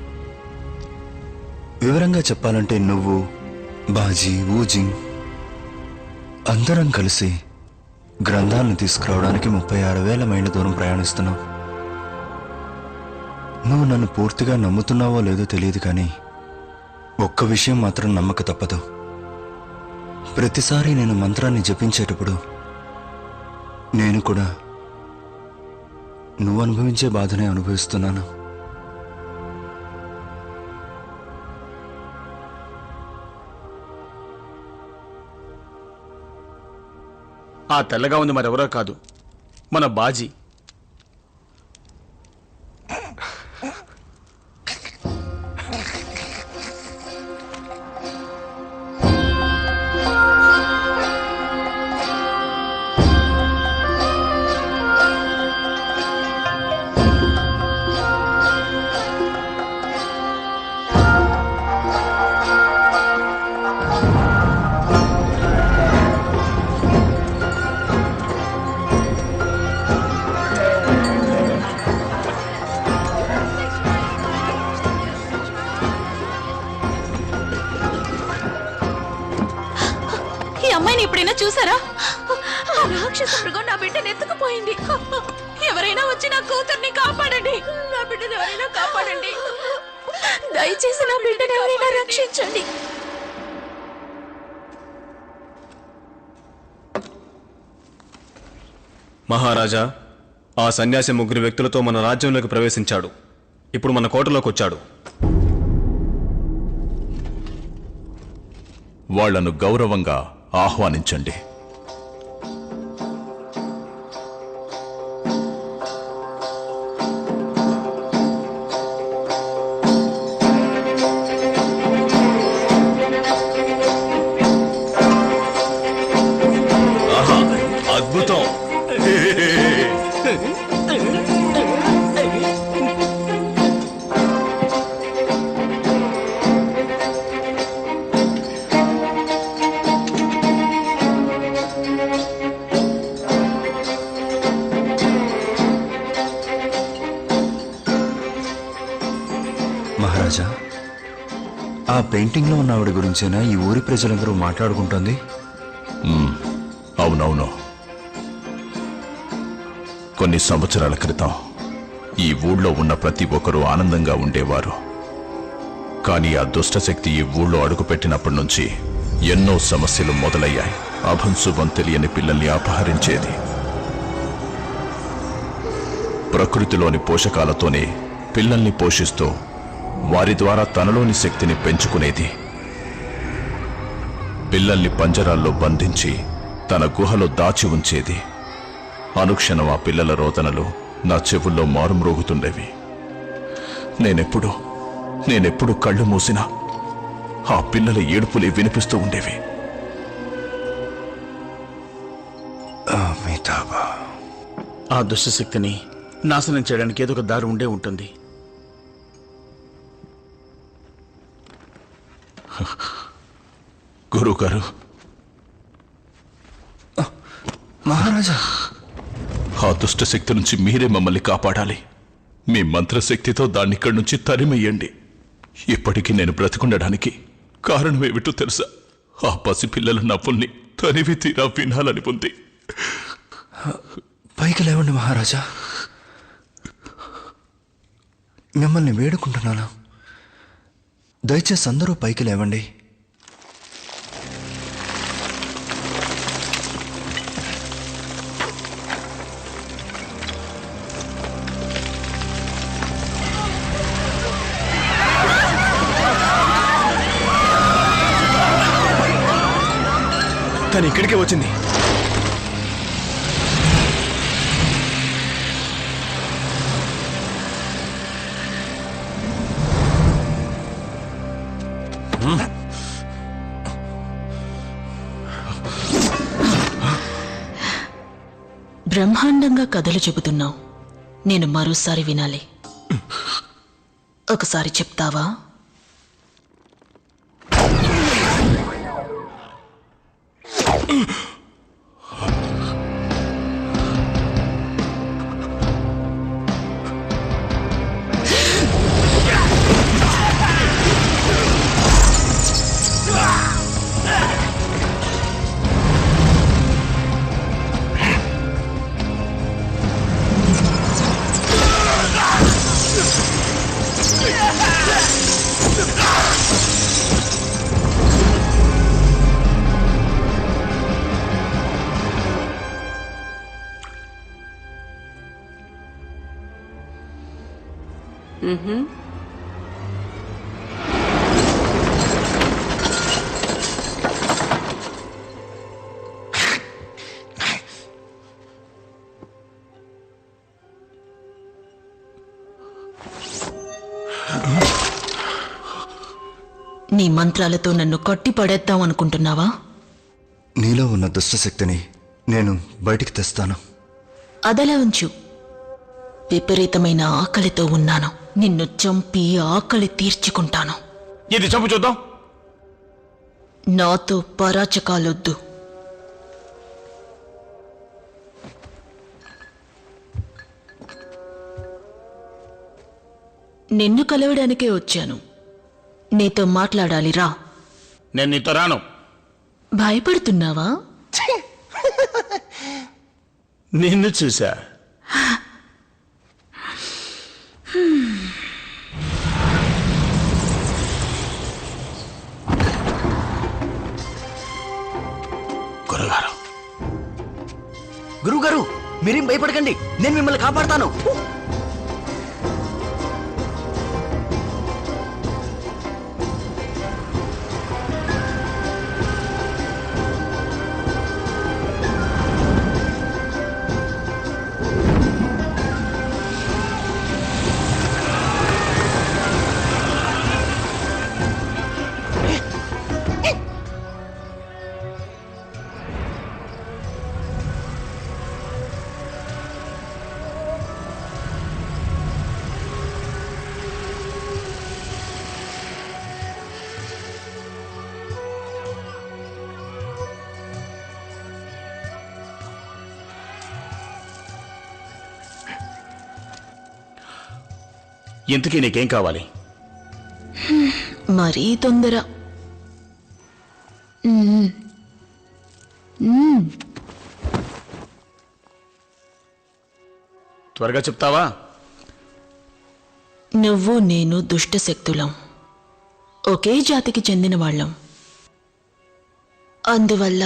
వివరంగా చెప్పాలంటే నువ్వు, బాజీ, వూజింగ్ అందరం కలిసి గ్రంథాలను తీసుకురావడానికి 36,000 మైళ్ళ దూరం ప్రయాణిస్తున్నాం. నువ్వు నన్ను పూర్తిగా నమ్ముతున్నావో లేదో తెలియదు, కానీ ఒక్క విషయం మాత్రం నమ్మక తప్పదు. ప్రతిసారి నేను మంత్రాన్ని జపించేటప్పుడు నేను కూడా నువ్వు అనుభవించే బాధనే అనుభవిస్తున్నాను. ఆ తెల్లగా ఉంది మరెవరో కాదు, మన బాజీ. ఎప్పుడైనా చూసారా? రాక్షస మృగం నా బిడ్డను ఎత్తుకుపోయింది. ఎవరైనా వచ్చి నా కూతుర్ని కాపాడండి. నా బిడ్డను ఎవరైనా కాపాడండి. దయచేసి నా బిడ్డను ఎవరైనా రక్షించండి. మహారాజా, ఆ సన్యాసి 3 వ్యక్తులతో మన రాజ్యంలోకి ప్రవేశించాడు. ఇప్పుడు మన కోటలోకి వచ్చాడు. వాళ్లను గౌరవంగా ఆహ్వానించండి. అద్భుతం! మహారాజా, ఆ పెయింటింగ్లో ఉన్న ఆవిడ గురించేనా ఈ ఊరి ప్రజలందరూ మాట్లాడుకుంటోంది? అవునవును. కొన్ని సంవత్సరాల క్రితం ఈ ఊళ్ళో ఉన్న ప్రతి ఒక్కరూ ఆనందంగా ఉండేవారు. కానీ ఆ దుష్టశక్తి ఈ ఊళ్ళో అడుగుపెట్టినప్పటి నుంచి ఎన్నో సమస్యలు మొదలయ్యాయి. అభంశుభం తెలియని పిల్లల్ని అపహరించేది. ప్రకృతిలోని పోషకాలతోనే పిల్లల్ని పోషిస్తూ వారి ద్వారా తనలోని శక్తిని పెంచుకునేది. పిల్లల్ని పంజరాల్లో బంధించి తన గుహలో దాచి ఉంచేది. అనుక్షణం ఆ పిల్లల రోదనలు నా చెవుల్లో మారుమ్రోగుతుండేవి. నేనెప్పుడు నేనెప్పుడు కళ్ళు మూసినా ఆ పిల్లల ఏడుపులే వినిపిస్తూ ఉండేవి. ఆ దుష్టశక్తిని నాశనం చేయడానికి ఏదో ఒక దారి ఉండే ఉంటుంది. గురువుగారు, మహారాజా, ఆ దుష్టశక్తి నుంచి మీరే మమ్మల్ని కాపాడాలి. మీ మంత్రశక్తితో దాన్ని ఇక్కడి నుంచి తరిమెయ్యండి. ఇప్పటికీ నేను బ్రతికుండడానికి కారణమేమిటో తెలుసా? ఆ పసిపిల్లల నవ్వుల్ని తనివి తీరా వినాలని ఉంది. పైకి లేవండి మహారాజా, మిమ్మల్ని వేడుకుంటున్నాను. దయచేసి అందరూ పైకి లేవండి. తను ఇక్కడికే వచ్చింది. బ్రహ్మాండంగా కథలు చెబుతున్నావు. నేను మరోసారి వినాలి. ఒకసారి చెప్తావా? నీ మంత్రాలతో నన్ను కట్టి పడేద్దాం అనుకుంటున్నావా? నీలో ఉన్న దుష్టశక్తిని నేను బయటికి తెస్తాను. అదలా ఉంచు. విపరీతమైన ఆకలితో ఉన్నాను. నిన్ను చంపి ఆకలి తీర్చుకుంటాను. ఇది చంపు చూద్దాం. నాతో పరాచకాలొద్దు. నిన్ను కలవడానికే వచ్చాను. నీతో మాట్లాడాలి, రా. నేను నీతో రాను. భయపడుతున్నావా? నిన్ను చూసా. గురువుగారు, మీరేం భయపడకండి, నేను మిమ్మల్ని కాపాడతాను. ఇంతకీ నీకేం కావాలి? మరీ తొందర. త్వరగా చెప్తావా? నువ్వు నేను దుష్టశక్తులం, ఒకే జాతికి చెందిన వాళ్ళం. అందువల్ల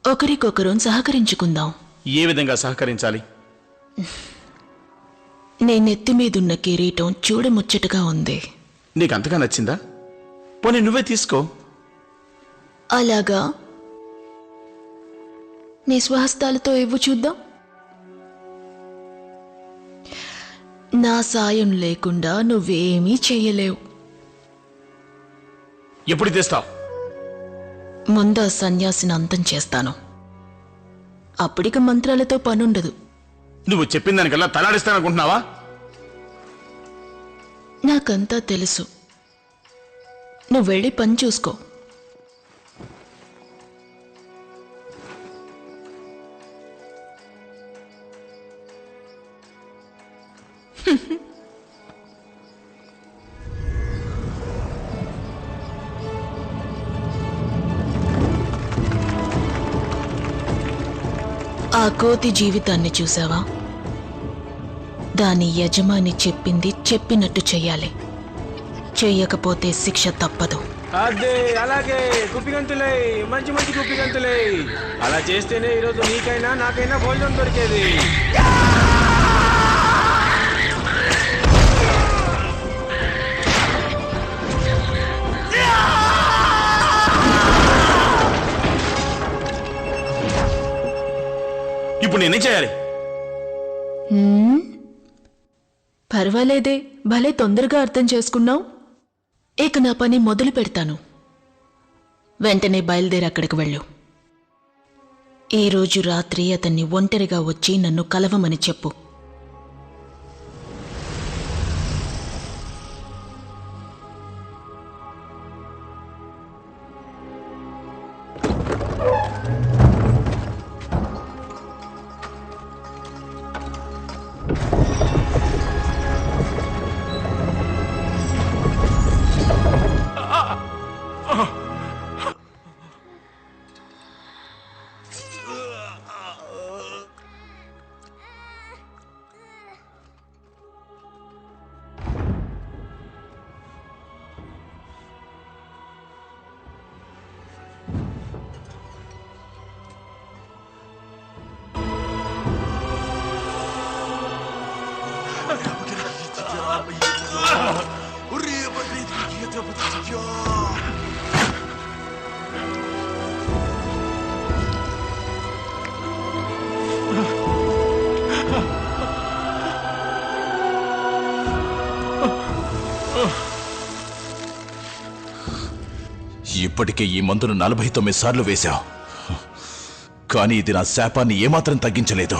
ఒకరికొకరం సహకరించుకుందాం. ఏ విధంగా సహకరించాలి? నేనెత్తి మీదున్న కిరీటం చూడముచ్చటగా ఉంది. నీకంతగా నచ్చిందా? పోనీ నువ్వే తీసుకో. అలాగా? నీ స్వహస్తాలతో ఇవ్వు చూద్దాం. నా సాయం లేకుండా నువ్వేమీ చెయ్యలేవు. ఎప్పుడు తెస్తావు? ముందు ఆ సన్యాసిని అంతం చేస్తాను. అప్పటికి మంత్రాలతో పనుండదు. నువ్వు చెప్పిన దానికల్లా తలాడిస్తాననుకుంటున్నావా? నాకంతా తెలుసు. నువ్వు వెళ్ళి పని చూసుకో. ఆ కోతి జీవితాన్ని చూసావా? దాని యజమాని చెప్పింది చెప్పినట్టు చెయ్యాలి. చెయ్యకపోతే శిక్ష తప్పదు. అదే అలాగే కుప్పిగంతులై, మంచి మంచి కుప్పిగంతులై. అలా చేస్తేనే ఈరోజు నీకైనా నాకైనా భోజనం దొరికేది. ఇప్పుడు నేనేం చేయాలి? పర్వాలేదే, భలే తొందరగా అర్థం చేసుకున్నావు. ఇక నా పని మొదలు పెడతాను. వెంటనే బయలుదేరి అక్కడికి వెళ్ళు. ఈరోజు రాత్రి అతన్ని ఒంటరిగా వచ్చి నన్ను కలవమని చెప్పు. ఇప్పటికే ఈ మందును 49 సార్లు వేశావు, కానీ ఇది నా శాపాన్ని ఏమాత్రం తగ్గించలేదు.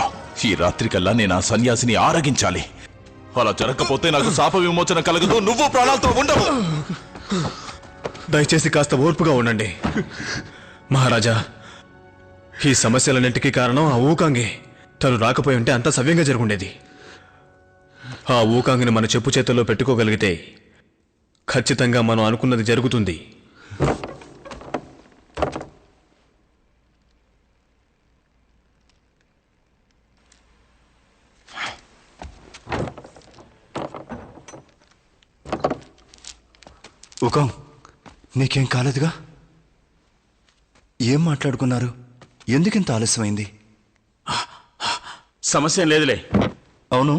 ఈ రాత్రికల్లా నేను ఆ సన్యాసిని ఆరగించాలి. అలా జరగకపోతే నాకు శాప విమోచన కలగదు, నువ్వు ప్రాణాలతో ఉండవు. దయచేసి కాస్త ఓర్పుగా ఉండండి మహారాజా. ఈ సమస్యలన్నింటికీ కారణం ఆ ఊకాంగి. తను రాకపోయి ఉంటే అంతా సవ్యంగా జరుగుండేది. ఆ ఊకాంగిని మన చెప్పు చేతుల్లో పెట్టుకోగలిగితే ఖచ్చితంగా మనం అనుకున్నది జరుగుతుంది. ఉకాంగ్, నీకేం కాలేదుగా? ఏం మాట్లాడుకున్నారు? ఎందుకింత ఆలస్యమైంది? సమస్య లేదులే. అవును,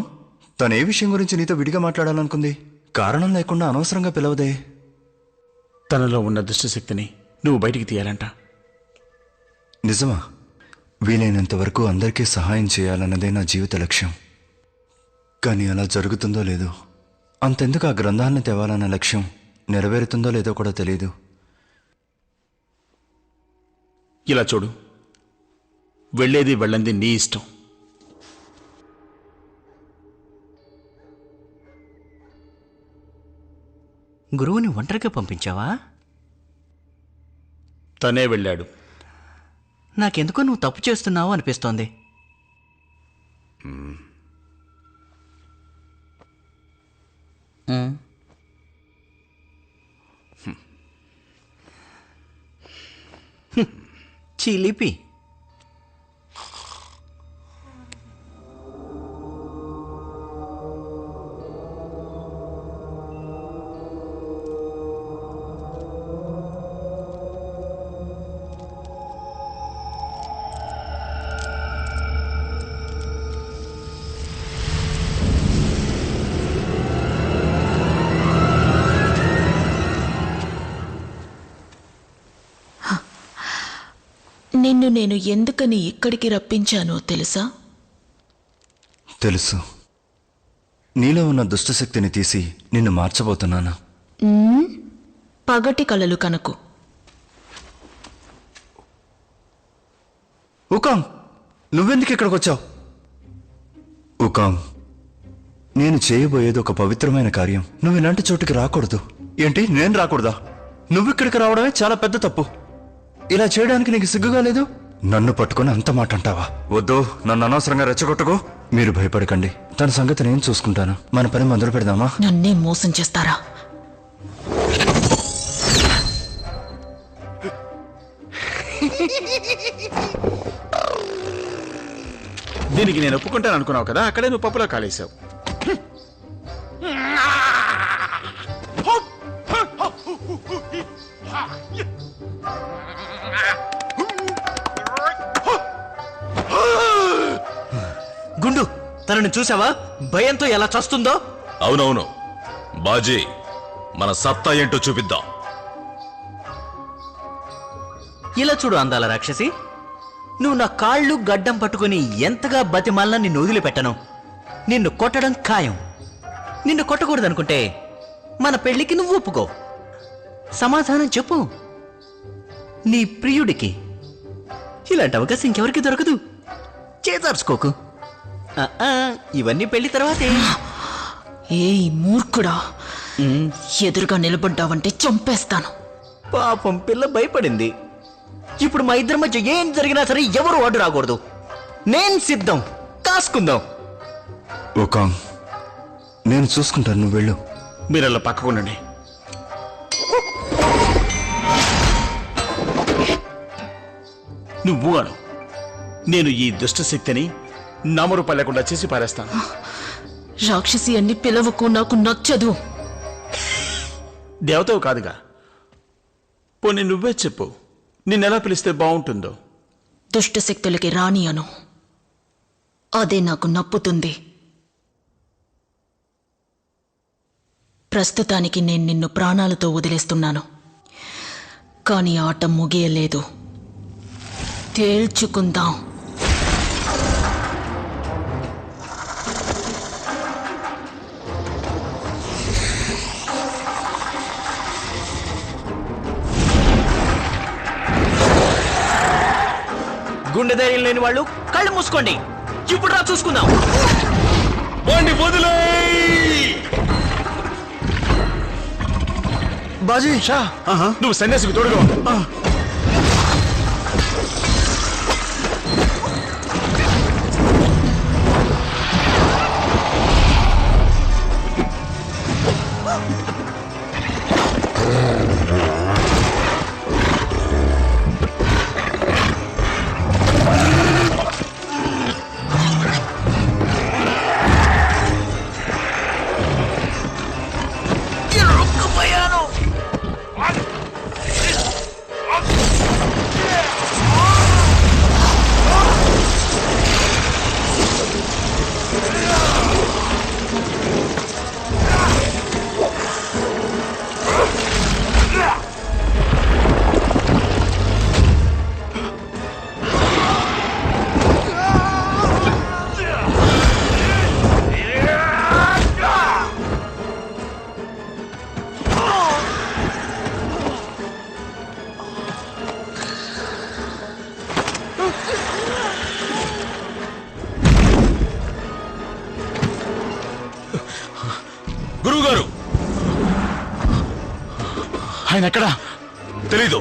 తను ఏ విషయం గురించి నీతో విడిగా మాట్లాడాలనుకుంది? కారణం లేకుండా అనవసరంగా పిలవదే. తనలో ఉన్న దుష్టశక్తిని నువ్వు బయటికి తీయాలంట. నిజమా? వీలైనంత వరకు అందరికీ సహాయం చేయాలన్నదే నా జీవిత లక్ష్యం. కానీ అలా జరుగుతుందో లేదో, అంతెందుకు ఆ గ్రంథాలను తేవాలన్న లక్ష్యం నెరవేరుతుందో లేదో కూడా తెలియదు. ఇలా చూడు, వెళ్ళేది వెళ్ళంది నీ ఇష్టం. గురువుని ఒంటరిగా పంపించావా? తనే వెళ్ళాడు. నాకెందుకో నువ్వు తప్పు చేస్తున్నావు అనిపిస్తోంది. చిలిపి. నిన్ను నేను ఎందుకని ఇక్కడికి రప్పించానో తెలుసా? తెలుసు. నీలో ఉన్న దుష్టశక్తిని తీసి నిన్ను మార్చబోతున్నాను. పగటి కలలు కనకు. ఉకాంగ్, నువ్వెందుకు ఇక్కడికి వచ్చావు? ఉకాంగ్, నేను చేయబోయేది ఒక పవిత్రమైన కార్యం. నువ్వు ఇలాంటి చోటుకి రాకూడదు. ఏంటి, నేను రాకూడదా? నువ్వు ఇక్కడికి రావడమే చాలా పెద్ద తప్పు. ఇలా చేయడానికి నీకు సిగ్గుగా లేదు? నన్ను పట్టుకొని అంత మాట అంటావా? వద్దు, నన్ను అనవసరంగా రెచ్చగొట్టుకో. మీరు భయపడకండి, తన సంగతి నేను చూసుకుంటాను. మన పని మొదలు పెడదామా? నన్నే మోసం చేస్తారా? దీనికి నేను ఒప్పుకుంటాను అనుకున్నావు కదా, అక్కడే నువ్వు పప్పులో కాలేసావు. గుండు, తనని చూసావా? భయంతో ఎలా చస్తుందో. అవునవును బాజీ, మన సత్తా ఏంటో చూపిద్దాం. ఇలా చూడు అందాల రాక్షసి, నువ్వు నా కాళ్ళు గడ్డం పట్టుకుని ఎంతగా బతిమాలినా నిన్ను వదిలిపెట్టను. నిన్ను కొట్టడం ఖాయం. నిన్ను కొట్టకూడదనుకుంటే మన పెళ్లికి నువ్వు ఒప్పుకో. సమాధానం చెప్పు. నీ ప్రియుడికి ఇలాంటి అవకాశం ఇంకెవరికి దొరకదు. చేజార్చుకోకు. ఇవన్నీ పెళ్లి తర్వాతే. ఏయ్ మూర్ఖుడా, ఎదురుగా నిలబడ్డావంటే చంపేస్తాను. పాపం పిల్ల భయపడింది. ఇప్పుడు మా ఇద్దరి మధ్య ఏం జరిగినా సరే ఎవరు అడ్డు రాకూడదు. నేను సిద్ధం, కాసుకుందాం. ఉకాంగ్, నేను చూసుకుంటాను, నువ్వు వెళ్ళు. మీరు అలా పక్కకుండండి. నువ్వు అను, నేను ఈ దుష్ట శక్తిని నమరు పల్లెకుండా చేసి పారేస్తాను. రాక్షసి అన్ని పిలవకు, నాకు నచ్చదు. దేవతవు కాదుగా, పోనీ నువ్వే చెప్పు, నిన్నెలా పిలిస్తే బాగుంటుందో. దుష్టశక్తులకి రాని అను, అదే నాకు నప్పుతుంది. ప్రస్తుతానికి నేను నిన్ను ప్రాణాలతో వదిలేస్తున్నాను, కానీ ఆట ముగియలేదు. తేల్చుకుందాం. గుండె ధైర్యం లేని వాళ్ళు కళ్ళు మూసుకోండి. ఇప్పుడు రా చూసుకుందాం. బాజీ, నువ్వు సన్యాసికి తోడుగా ఉండు. గురువుగారు, ఆయన ఎక్కడా? తెలీదు.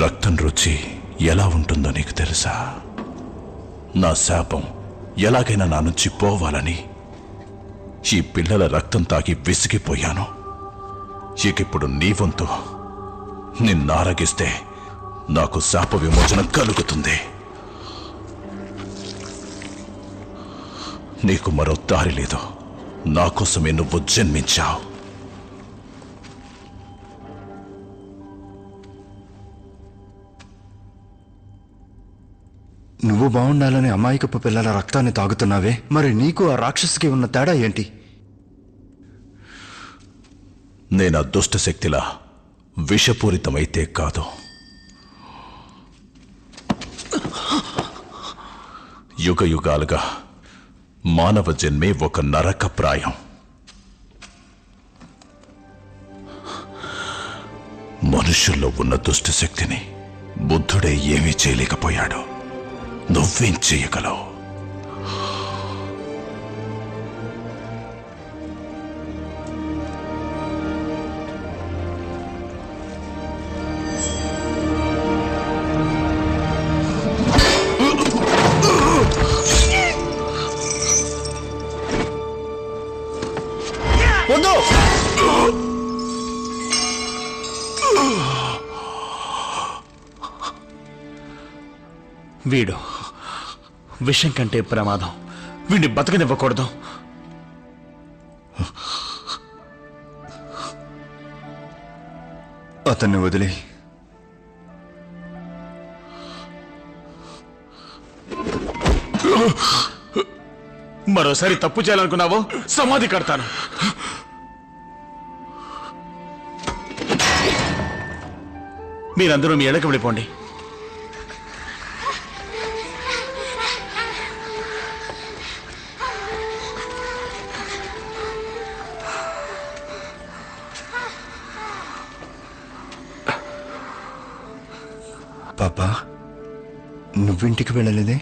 రక్తం రుచి ఎలా ఉంటుందో నీకు తెలుసా? నా శాపం ఎలాగైనా నా నుంచి పోవాలని ఈ పిల్లల రక్తం తాగి విసిగిపోయాను. ఇకిప్పుడు నీ వంతు నిన్నారగిస్తే నాకు శాప విమోచన కలుగుతుంది. నీకు మరో దారి లేదు. నా కోసమే నువ్వు జన్మించావు. నువ్వు బాగుండాలని అమాయకపు పిల్లల రక్తాన్ని తాగుతున్నావే, మరి నీకు ఆ రాక్షసుకి ఉన్న తేడా ఏంటి? నేను ఆ దుష్ట శక్తిలా విషపూరితమైతే కాదు, యుగ యుగాలుగా మానవ జన్మే ఒక నరక ప్రాయం. మనుషుల్లో ఉన్న దుష్ట శక్తిని బుద్ధుడే ఏమీ చేయలేకపోయాడు. నువ్వేం చేయగలవు? వీడు విషం కంటే ప్రమాదం. వీడిని బతకనివ్వకూడదు. అతన్ని వదిలి మరోసారి తప్పు చేయాలనుకున్నావో సమాధి కడతాను. మీరందరూ మీ ఇళ్ళకి వెళ్ళిపోండి. పాపా, నువ్వింటికి వెళ్ళలేదే?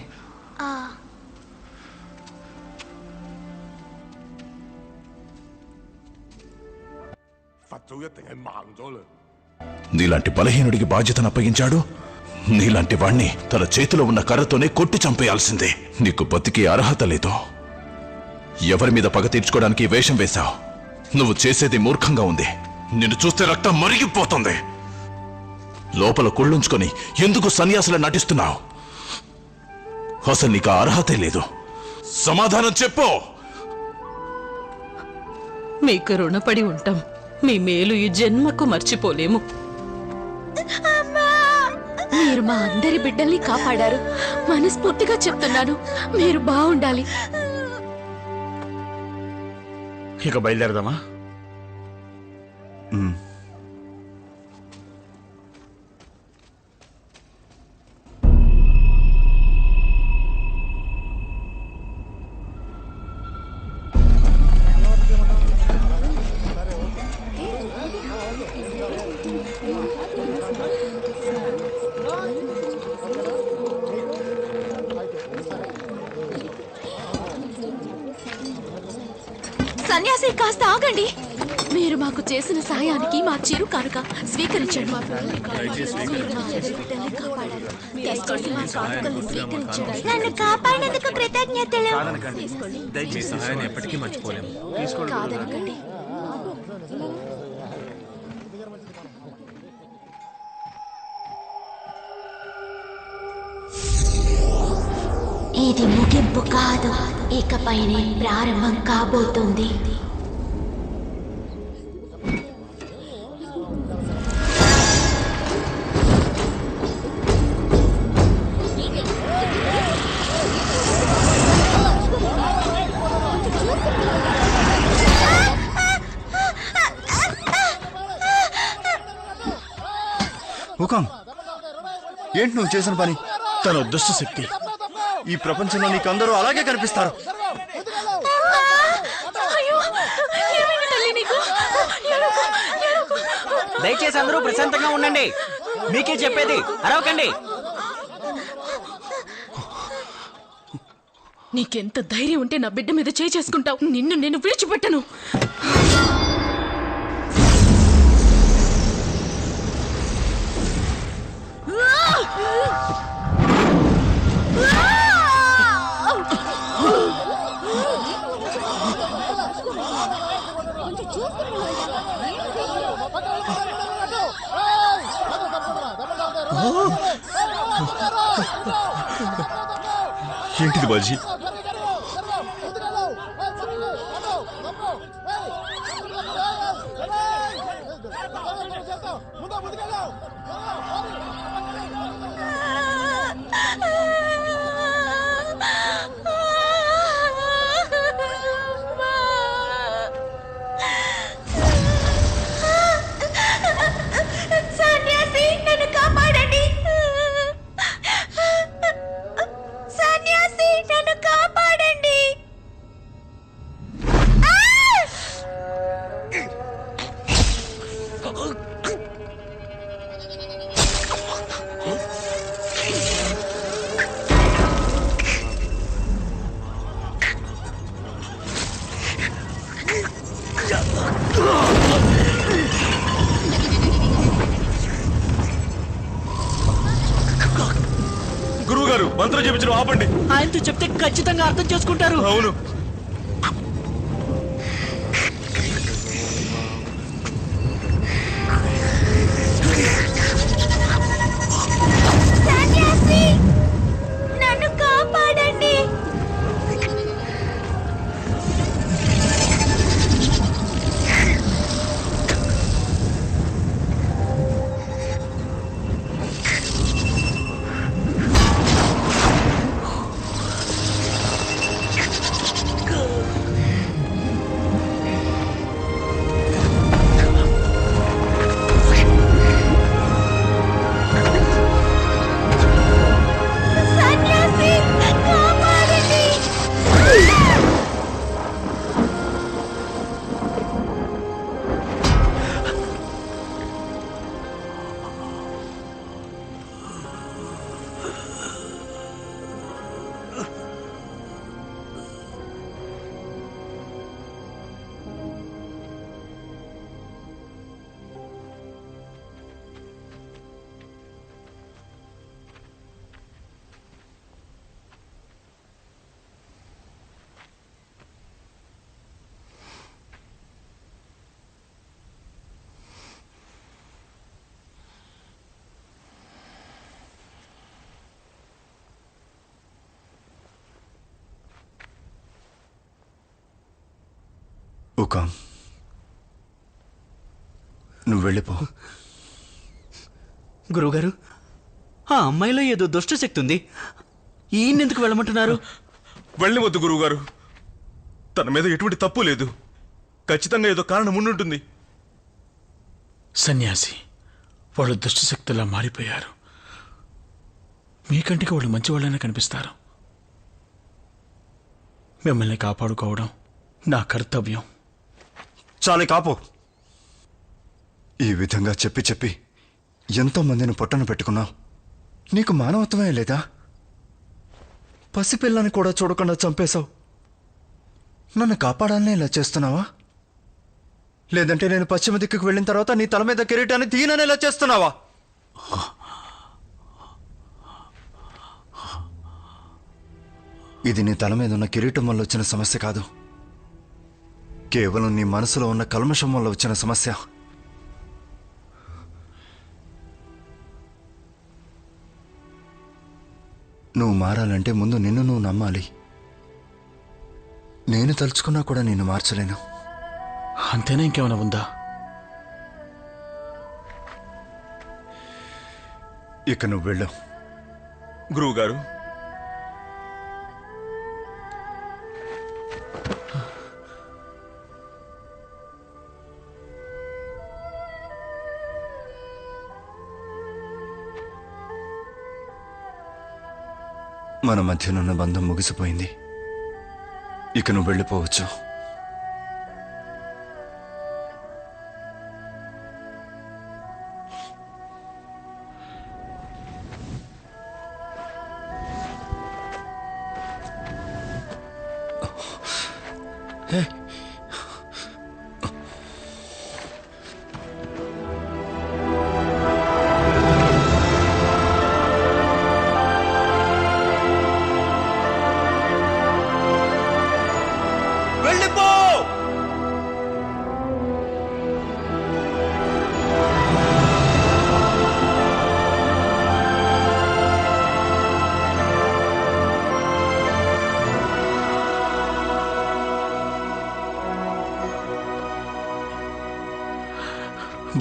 నీలాంటి బలహీనుడికి బాధ్యతను అప్పగించాడు. నీలాంటి వాణ్ణి తన చేతిలో ఉన్న కర్రతోనే కొట్టి చంపేయాల్సిందే. నీకు బతికే అర్హత లేదు. ఎవరి మీద పగ తీర్చుకోవడానికి వేషం వేశావు. నువ్వు చేసేది మూర్ఖంగా ఉంది. నిన్ను చూస్తే రక్తం మరిగిపోతుంది. లోపల కుళ్ళుంచుకొని ఎందుకు సన్యాసులా నటిస్తున్నావు? అసలు నీకు ఆ అర్హతే లేదు. సమాధానం చెప్పు. మీకు రుణపడి ఉంటాం. మీ మేలు ఈ జన్మకు మర్చిపోలేము. మీరు మా అందరి బిడ్డల్ని కాపాడారు. మనస్ఫూర్తిగా చెప్తున్నాను, మీరు బాగుండాలి. ఇక బయలుదేరదామా? సన్యాసి, కాస్త ఆగండి. మీరు మాకు చేసిన సాయానికి మా చిరు కానుక స్వీకరించండి. నన్ను కాపాడినందుకు కృతజ్ఞతలు. ఎప్పటికీ మర్చిపోలేము. కాదనకండి. ఇది ముగింపు కాదు, ఇకపైనే ప్రారంభం కాబోతుంది. హుకాం, ఏంటి నువ్వు చేసిన పని? తన దుష్ట శక్తి. ఈ ప్రపంచంలో నీకు అందరూ అలాగే కనిపిస్తారు. దయచేసి అందరూ ప్రశాంతంగా ఉండండి. మీకే చెప్పేది, అరవకండి. నీకెంత ధైర్యం ఉంటే నా బిడ్డ మీద చేయి చేసుకుంటావు? నిన్ను నేను విడిచిపెట్టను. ఏంటిది బాజీ? సన్యాసి నన్ను కాపాడండి. సన్యాసి నన్ను కాపాడండి. గురువు గారు మంత్రం చెప్పించడం ఆపండి. ఆయనతో చెప్తే ఖచ్చితంగా అర్థం చేసుకుంటారు. అవును. సన్యాసి నన్ను కాపాడండి. సన్యాసి కాపాడండి. ఊకాం, నువ్వు వెళ్ళిపో. గురువుగారు, ఆ అమ్మాయిలో ఏదో దుష్ట శక్తి ఉంది. ఈయనెందుకు వెళ్ళమంటున్నారు? వెళ్ళవద్దు గురువు గారు. తన మీద ఎటువంటి తప్పు లేదు. ఖచ్చితంగా ఏదో కారణం ఉండుంటుంది. సన్యాసి, వాళ్ళు దుష్టశక్తులా మారిపోయారు. మీకంటికి వాళ్ళు మంచివాళ్ళనే కనిపిస్తారు. మిమ్మల్ని కాపాడుకోవడం నా కర్తవ్యం. చాలే కాపో. ఈ విధంగా చెప్పి చెప్పి ఎంతో మందిని పొట్టన పెట్టుకున్నావు. నీకు మానవత్వమే లేదా? పసిపిల్లని కూడా చూడకుండా చంపేశావు. నన్ను కాపాడాలనే ఇలా చేస్తున్నావా? లేదంటే నేను పశ్చిమ దిక్కుకు వెళ్ళిన తర్వాత నీ తల మీద కిరీటాన్ని తీయనని ఇలా చేస్తున్నావా? ఇది నీ తల మీద ఉన్న కిరీటం వల్ల వచ్చిన సమస్య కాదు. కేవలం నీ మనసులో ఉన్న కల్మషం వల్ల వచ్చిన సమస్య. నువ్వు మారాలంటే ముందు నిన్ను నువ్వు నమ్మాలి. నేను తలుచుకున్నా కూడా నిన్ను మార్చలేను. అంతేనా? ఇంకేమైనా ఉందా? ఇక నువ్వు వెళ్ళు. గురువు గారు, మన మధ్యనున్న బంధం ముగిసిపోయింది. ఇక నువ్వు వెళ్ళిపోవచ్చు.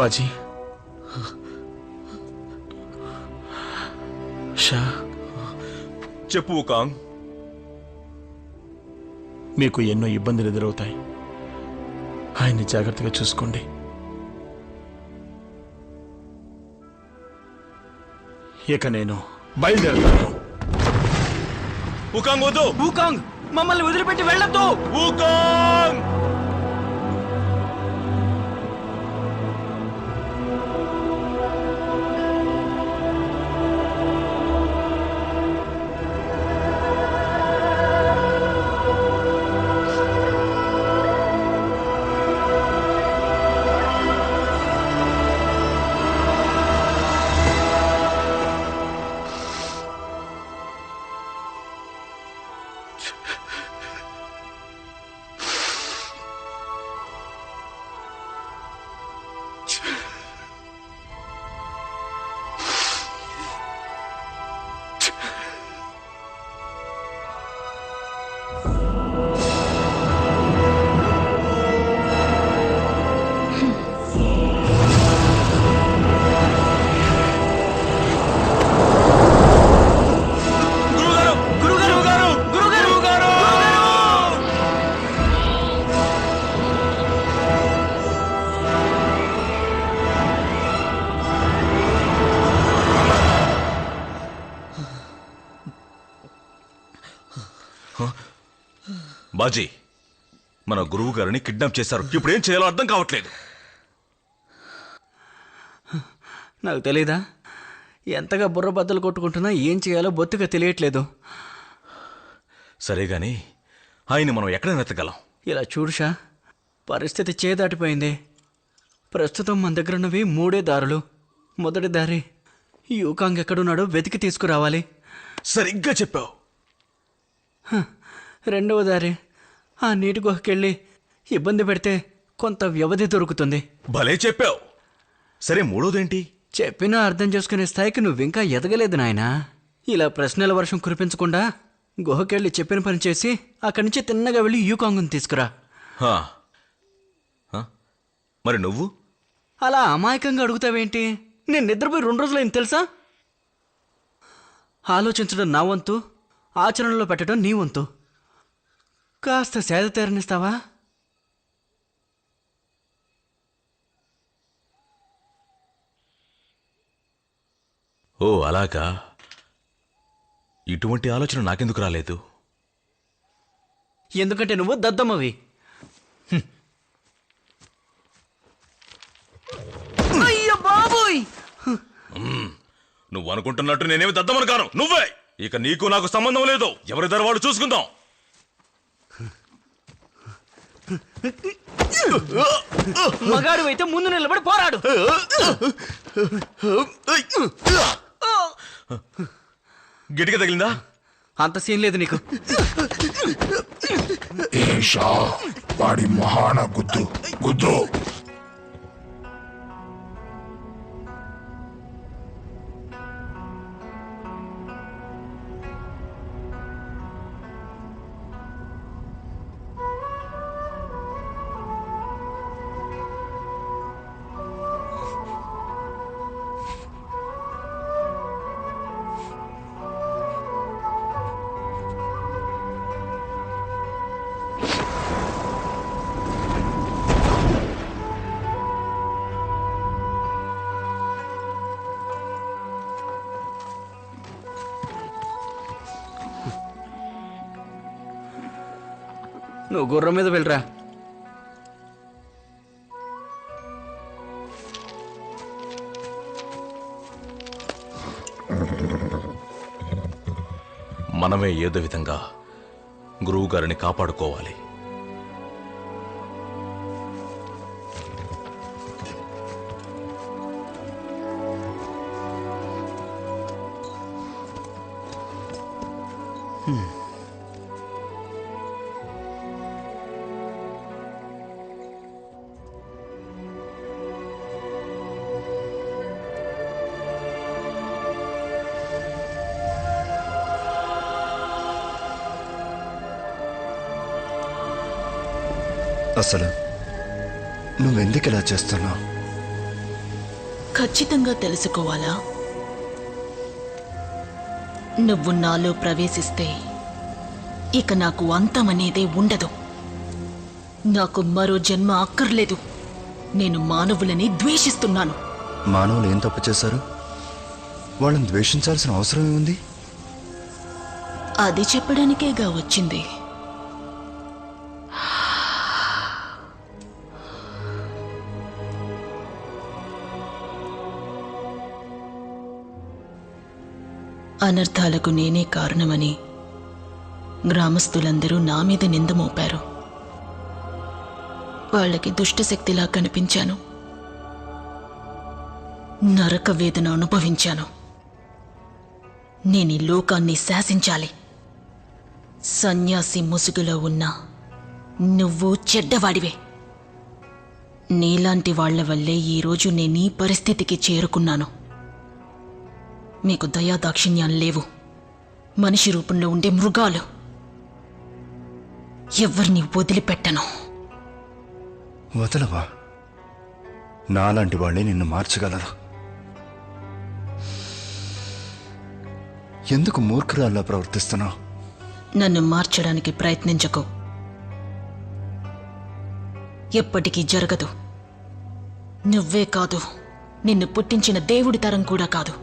బాజీ షా చెప్పు ఊకాంగ్. మీకు ఎన్నో ఇబ్బందులు ఎదురవుతాయి. ఆయన్ని జాగ్రత్తగా చూసుకోండి. ఇక నేను బయలుదేరుతాను. ఊకాంగ్ వద్దు. ఊకాంగ్ మమ్మల్ని వదిలిపెట్టి వెళ్ళొద్దు. ఊకాంగ్ బాజీ, మన గురువు గారిని కిడ్నాప్ చేశారు. ఇప్పుడు ఏం చేయాలో అర్థం కావట్లేదు. నాకు తెలీదా? ఎంతగా బుర్ర బద్దలు కొట్టుకుంటున్నా ఏం చేయాలో బొత్తుగా తెలియట్లేదు. సరే గాని ఆయన్ని మనం ఎక్కడ వెతకగలం? ఇలా చూడుషా, పరిస్థితి చేదాటిపోయింది. ప్రస్తుతం మన దగ్గర ఉన్నవి 3 దారులు. మొదటి దారి యూకాంగ్ ఎక్కడున్నాడో వెతికి తీసుకురావాలి. సరిగ్గా చెప్పావు. రెండవ దారి ఆ నీటి గుహకెళ్ళి ఇబ్బంది పెడితే కొంత వ్యవధి దొరుకుతుంది. భలే చెప్పావు. సరే, మూడోదేంటి? చెప్పినా అర్థం చేసుకునే స్థాయికి నువ్వింకా ఎదగలేదు నాయనా. ఇలా ప్రశ్నల వర్షం కురిపించకుండా గుహకెళ్ళి చెప్పిన పని చేసి అక్కడి నుంచి తిన్నగా వెళ్ళి యూకాంగ్ని తీసుకురా. మరి నువ్వు అలా అమాయకంగా అడుగుతావేంటి? నేను నిద్రపోయి 2 రోజులైంది తెలుసా? ఆలోచించడం నా వంతు, ఆచరణలో పెట్టడం నీ వంతు. కాస్త సేద తీరనిస్తావా? ఓ అలాగా. ఇటువంటి ఆలోచన నాకెందుకు రాలేదు? ఎందుకంటే నువ్వు దద్దమ్మవి. అయ్యో బాబోయ్! నువ్వు అనుకుంటున్నట్టు నేనేమి దద్దమను కాను. నువ్వే. ఇక నీకు నాకు సంబంధం లేదు. ఎవరి ధర వాడు చూసుకుందాం. మగాడు అయితే ముందు నిలబడి పోరాడు. గిటిక తగిలిందా? అంత సీన్ లేదు నీకు. వాడి మహాన గుద్దు గుద్దు. నువ్వు గుర్రం మీద వెళ్ళరా. మనమే ఏదో విధంగా గురువు గారిని కాపాడుకోవాలి. అసలు నువ్వెందుకు ఇలా చేస్తున్నావు? ఖచ్చితంగా తెలుసుకోవాలా? నువ్వు నాలో ప్రవేశిస్తే ఇక నాకు అంతమనేదే ఉండదు. నాకు మరో జన్మ అక్కర్లేదు. నేను మానవులని ద్వేషిస్తున్నాను. మానవులు ఏం తప్పు చేశారు? వాళ్ళని ద్వేషించాల్సిన అవసరం ఏముంది? అది చెప్పడానికేగా వచ్చింది. అనర్థాలకు నేనే కారణమని గ్రామస్తులందరూ నా మీద నింద మోపారు. వాళ్ళకి దుష్టశక్తిలా కనిపించాను. నరక వేదన అనుభవించాను. నేను ఈ లోకాన్ని శాసించాలి. సన్యాసి ముసుగులో ఉన్న నువ్వు చెడ్డవాడివే. నీలాంటి వాళ్ల వల్లే ఈరోజు నేను ఈ పరిస్థితికి చేరుకున్నాను. మీకు దయాదాక్షిణ్యాలు లేవు. మనిషి రూపంలో ఉండే మృగాలు. ఎవరిని వదిలిపెట్టను. వదలవా? నాలాంటి వాళ్ళే నిన్ను మార్చగలరు. ఎందుకు మూర్ఖురాల్లా ప్రవర్తిస్తున్నావు? నన్ను మార్చడానికి ప్రయత్నించకు. ఎప్పటికీ జరగదు. నువ్వే కాదు, నిన్ను పుట్టించిన దేవుడి తరం కూడా కాదు.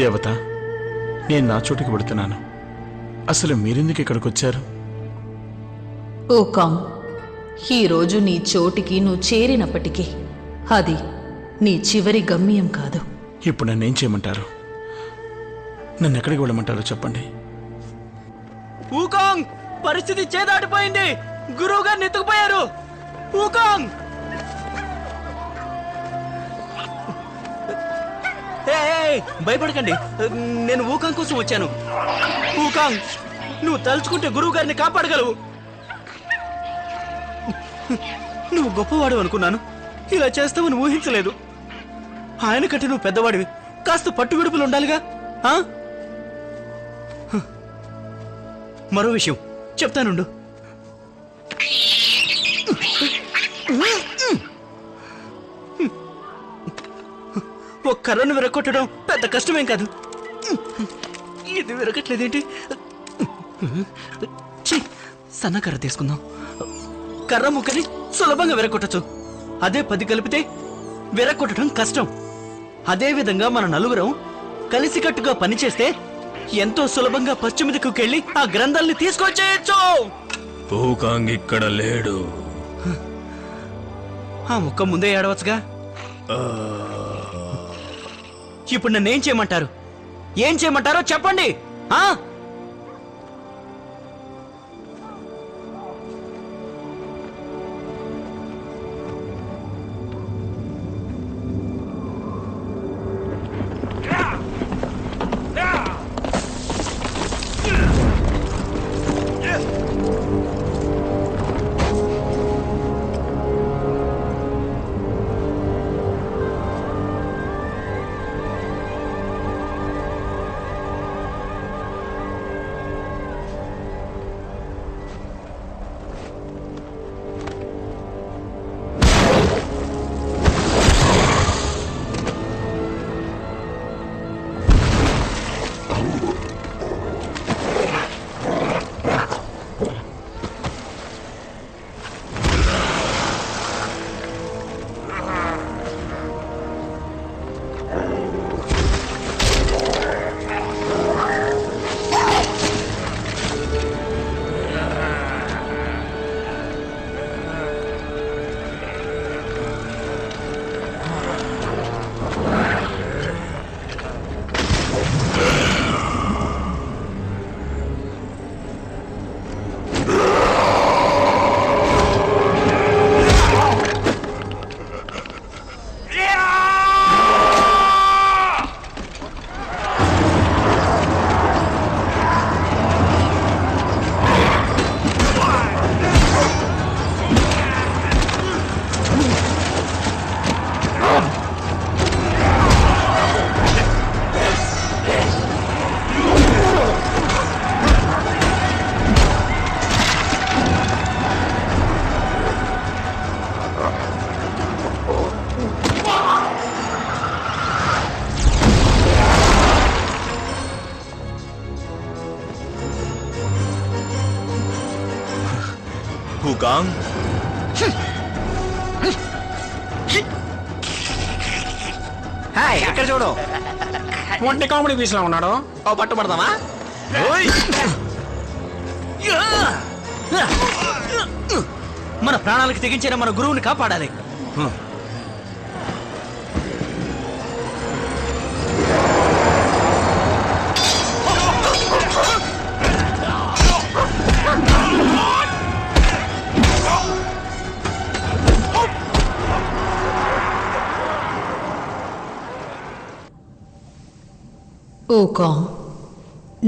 దేవత, నేను నా చోటుకి పెడుతున్నాను. అసలు మీరెందుకు ఇక్కడికి వచ్చారు? ఊకాంగ్, ఈరోజు నీ చోటికి నువ్వు చేరినప్పటికీ అది నీ చివరి గమ్యం కాదు. ఇప్పుడు నన్నేం చేయమంటారు? నన్ను ఎక్కడికి వెళ్ళమంటారో చెప్పండి. ఊకాంగ్, పరిస్థితి చేదాటిపోయింది. గురువు గారిని ఎత్తుకుపోయారు. ఊకాంగ్! భయపడకండి, నేను ఊకాంగ్ కోసం వచ్చాను. ఊకాంగ్, నువ్వు తలుచుకుంటే గురువు గారిని కాపాడగలవు. నువ్వు గొప్పవాడు అనుకున్నాను, ఇలా చేస్తావని ఊహించలేదు. ఆయన కంటే నువ్వు పెద్దవాడివి, కాస్త పట్టు విడుపులు ఉండాలిగా. మరో విషయం చెప్తానుండు. ఒక కర్రను విరగొట్టడం పెద్ద కష్టమేం కాదు. ఇది విరగట్లేదేంటి? సన్నకర్ర తీసుకుందాం. కర్ర ముక్కని సులభంగా విరగొట్టచ్చు. అదే 10 కలిపితే విరగొట్టడం కష్టం. అదే విధంగా మన నలుగురం కలిసికట్టుగా పనిచేస్తే ఎంతో సులభంగా పశ్చిమ దిక్కుకెళ్ళి ఆ గ్రంథాల్ని తీసుకొచ్చేయచ్చు. ఊకాంగ్ ఇక్కడ లేడు. ఆ ముక్క ముందే ఏడవచ్చుగా. ఇప్పుడు నన్నేం చేయమంటారు? ఏం చేయమంటారో చెప్పండి. హూకాంగ్ హాయ్ ఎక్కడ చూడు మొంటి కామెడీ పీస్ లా ఉన్నాడు ఓ పట్టు పడదామా మన ప్రాణాలకు తెగించిన మన గురువుని కాపాడాలి. ఊకాంగ్,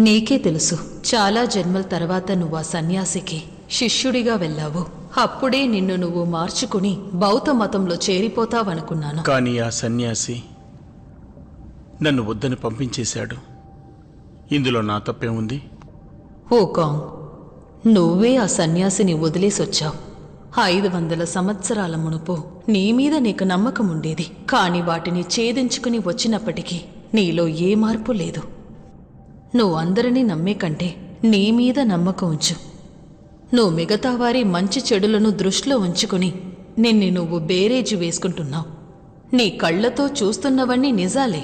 నీకే తెలుసు చాలా జన్మల తర్వాత నువ్వు ఆ సన్యాసికి శిష్యుడిగా వెళ్ళావు. అప్పుడే నిన్ను నువ్వు మార్చుకుని బౌద్ధ మతంలో చేరిపోతావనుకున్నాను. కానీ ఆ సన్యాసి నన్ను వద్దని పంపించేశాడు. ఇందులో నా తప్పేముంది? ఊకాంగ్, నువ్వే ఆ సన్యాసిని వదిలేసొచ్చావు. 500 సంవత్సరాల మునుపు నీ మీద నీకు నమ్మకం ఉండేది. కాని వాటిని ఛేదించుకుని వచ్చినప్పటికీ నీలో ఏ మార్పు లేదు. నువ్వు అందరినీ నమ్మే కంటే నీ మీద నమ్మకం ఉంచు. నువ్వు మిగతా వారి మంచి చెడులను దృష్టిలో ఉంచుకుని నిన్ను నువ్వు బేరేజు వేసుకుంటున్నావు. నీ కళ్ళతో చూస్తున్నవన్నీ నిజాలే,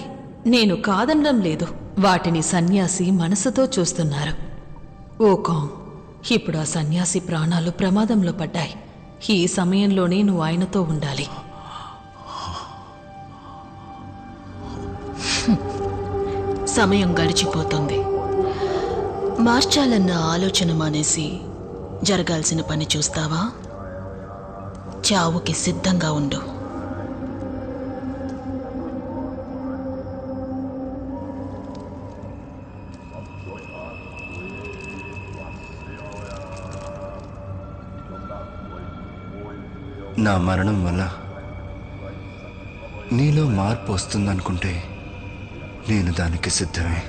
నేను కాదనడం లేదు. వాటిని సన్యాసి మనసుతో చూస్తున్నారు. ఊకాంగ్, ఇప్పుడు ఆ సన్యాసి ప్రాణాలు ప్రమాదంలో పడ్డాయి. ఈ సమయంలోనే నువ్వు ఆయనతో ఉండాలి. సమయం గడిచిపోతుంది. మార్చాలన్న ఆలోచన మానేసి జరగాల్సిన పని చూస్తావా? చావుకి సిద్ధంగా ఉండు. నా మరణం వల్ల నీలో మార్పు వస్తుందనుకుంటే నేను దానికి సిద్ధమే.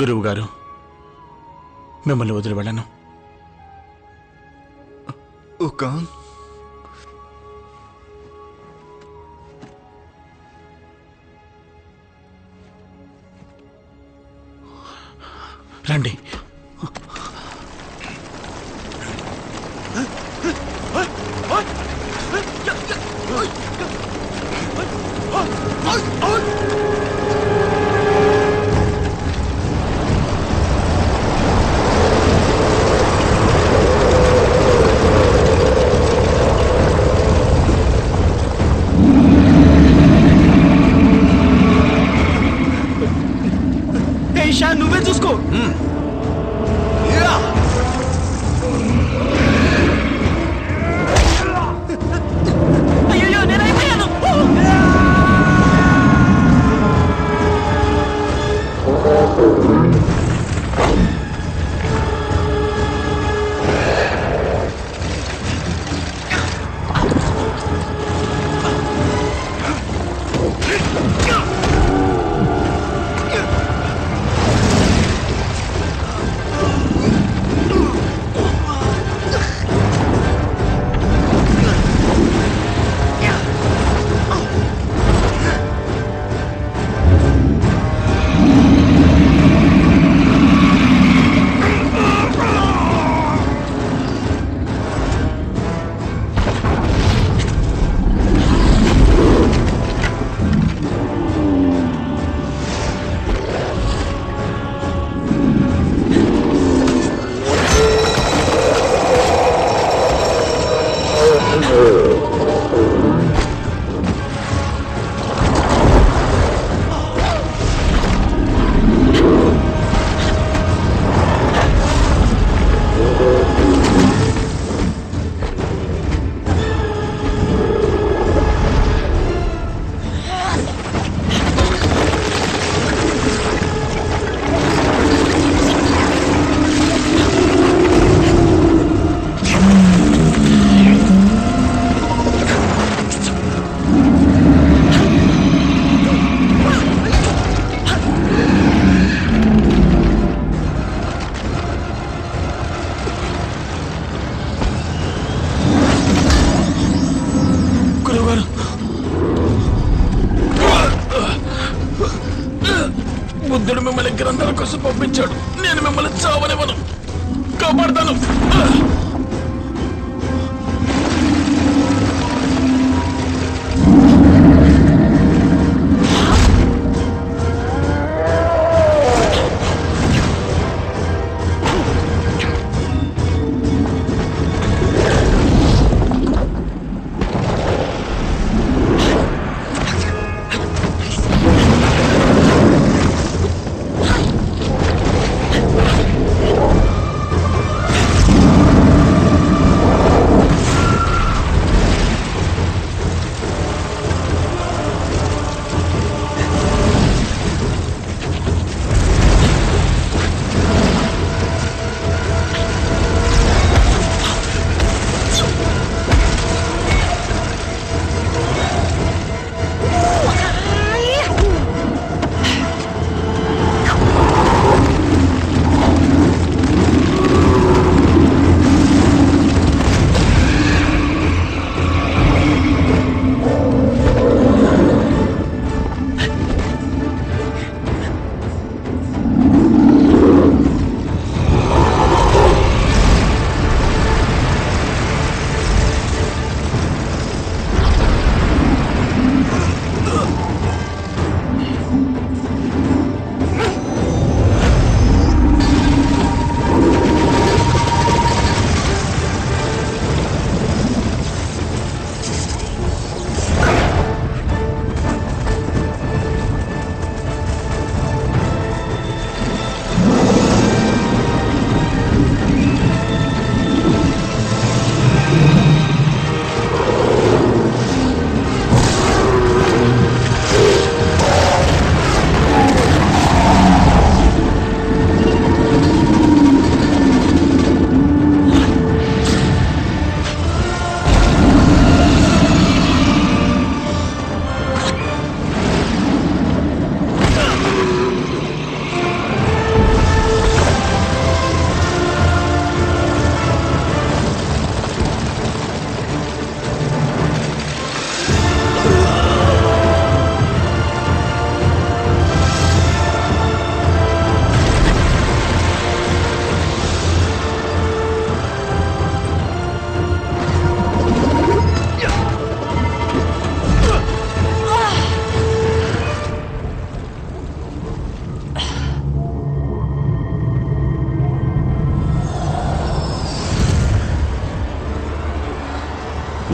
గురువు గారు, మిమ్మల్ని వదిలి వెళ్ళను. ఊకాంగ్, రండి. నువ్వే చూసుకో. అయ్యో నేనైపోయాను. బుద్ధుడు మిమ్మల్ని గ్రంథాల కోసం పంపించాడు. నేను మిమ్మల్ని చావనివ్వను, కాపాడతాను.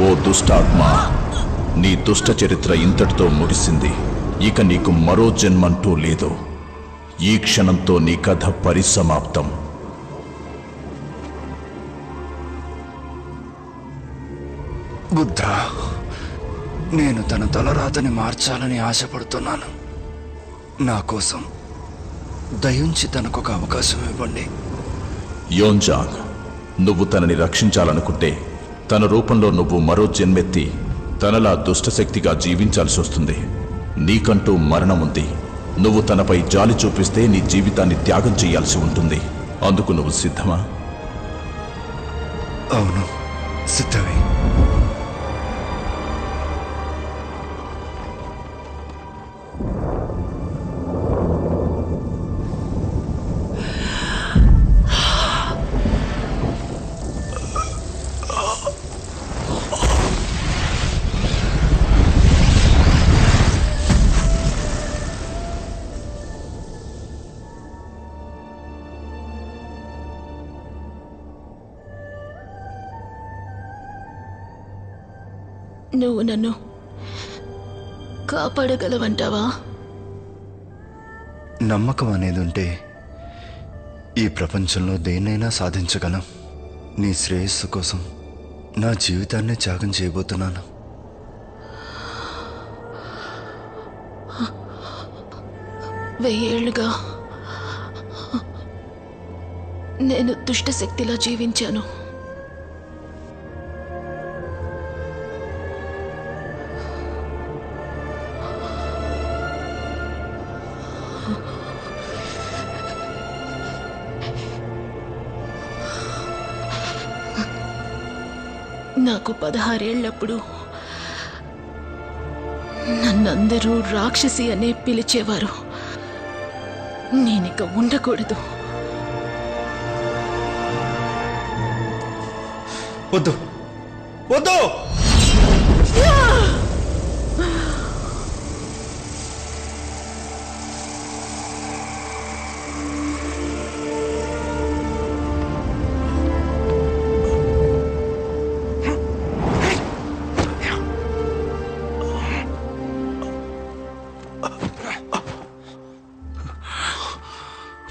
ఓ దుష్టాత్మ, నీ దుష్ట చరిత్ర ఇంతటితో ముగిసింది. ఇక నీకు మరో జన్మంటూ లేదు. ఈ క్షణంతో నీ కథ పరిసమాప్తం. బుద్ధ, నేను తన తలరాతని మార్చాలని ఆశపడుతున్నాను. నా కోసం దయించి తనకొక అవకాశం ఇవ్వండి. యోన్జాంగ్, నువ్వు తనని రక్షించాలనుకుంటే తన రూపంలో నువ్వు మరో జన్మెత్తి తనలా దుష్టశక్తిగా జీవించాల్సి వస్తుంది. నీకంటూ మరణం ఉంది. నువ్వు తనపై జాలి చూపిస్తే నీ జీవితాన్ని త్యాగం చేయాల్సి ఉంటుంది. అందుకు నువ్వు సిద్ధమా? అవును, సిద్ధమే. నువ్వు నన్ను కాపాడగలవంటావా? నమ్మకం అనేది ఉంటే ఈ ప్రపంచంలో దేన్నైనా సాధించగలం. నీ శ్రేయస్సు కోసం నా జీవితాన్ని త్యాగం చేయబోతున్నాను. వెయ్యేళ్లుగా నేను దుష్టశక్తిలా జీవించాను. నాకు 16 ఏళ్లప్పుడు నన్నందరూ రాక్షసి అనే పిలిచేవారు. నేనిక ఉండకూడదు. వద్దు, వద్దు.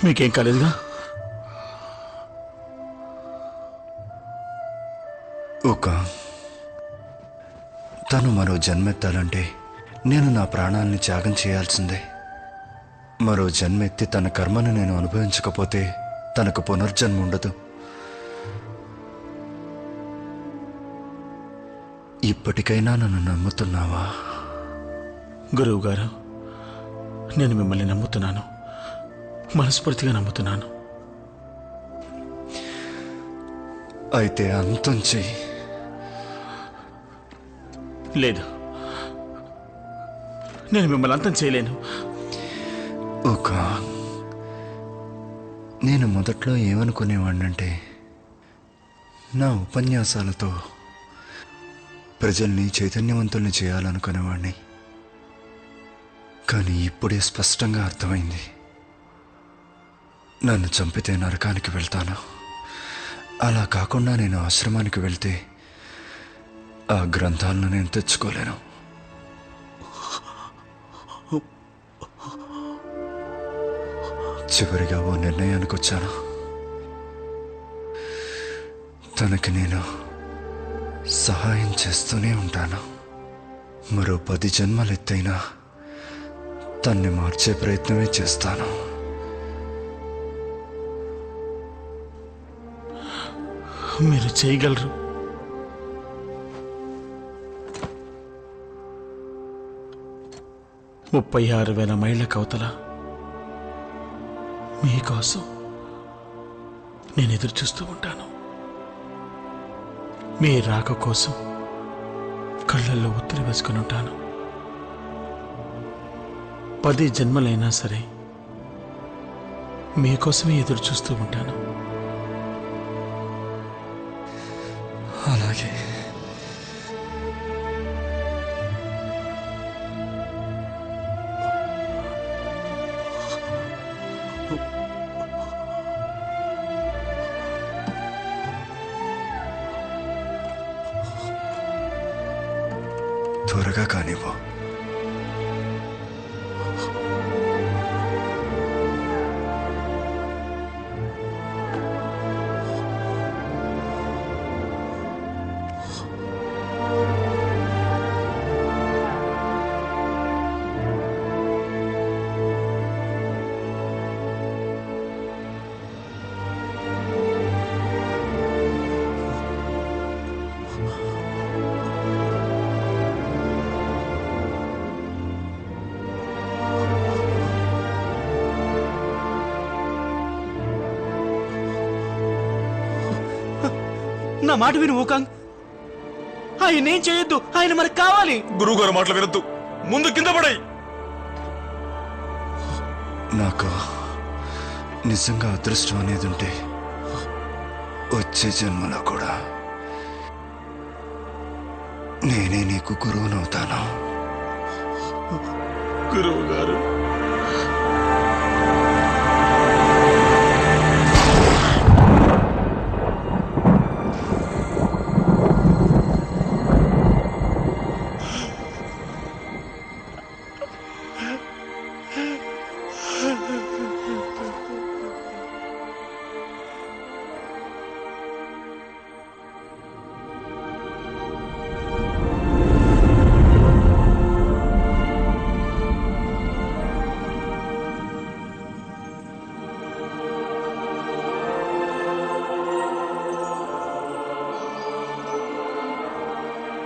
మీకేం కాలేదుగా? తను మరో జన్మెత్తాలంటే నేను నా ప్రాణాన్ని త్యాగం చేయాల్సిందే. మరో జన్మెత్తి తన కర్మను నేను అనుభవించకపోతే తనకు పునర్జన్మ ఉండదు. ఇప్పటికైనా నన్ను నమ్ముతున్నావా? గురువు గారు, నేను మిమ్మల్ని నమ్ముతున్నాను, మనస్ఫూర్తిగా నమ్ముతున్నాను. అయితే అంతం చెయ్యి. లేదు, నేను మిమ్మల్ని అంతం చేయలేను. నేను మొదట్లో ఏమనుకునేవాడినంటే నా ఉపన్యాసాలతో ప్రజల్ని చైతన్యవంతుల్ని చేయాలనుకునేవాడిని. కానీ ఇప్పుడే స్పష్టంగా అర్థమైంది. నన్ను చంపితే నరకానికి వెళ్తాను. అలా కాకుండా నేను ఆశ్రమానికి వెళ్తే ఆ గ్రంథాలను నేను తెచ్చుకోలేను. చివరిగా ఓ నిర్ణయానికి వచ్చాను. తనకి నేను సహాయం చేస్తూనే ఉంటాను. మరో 10 జన్మలెత్తైనా తన్ని మార్చే ప్రయత్నమే చేస్తాను. మీరు చేయగలరు. ముప్పై 6,000 మైళ్ళ కవతల మీకోసం నేను ఎదురు చూస్తూ ఉంటాను. మీ రాక కోసం కళ్ళల్లో ఒత్తిడి వేసుకుని ఉంటాను. 10 జన్మలైనా సరే మీకోసమే ఎదురు చూస్తూ ఉంటాను. అలాగే. త్వరగా కానివ్వు. నా మాట విను ఊకాంగ్. ఆయన ఏం చేయొద్దు, ఆయన మనకు కావాలి. గురువు గారు మాటలు వినొద్దు, ముందు కింద పడాయి. నాకు నిజంగా అదృష్టం అనేది ఉంటే వచ్చే జన్మలో కూడా నేనే నీకు గురువునవుతాను. గురువు గారు,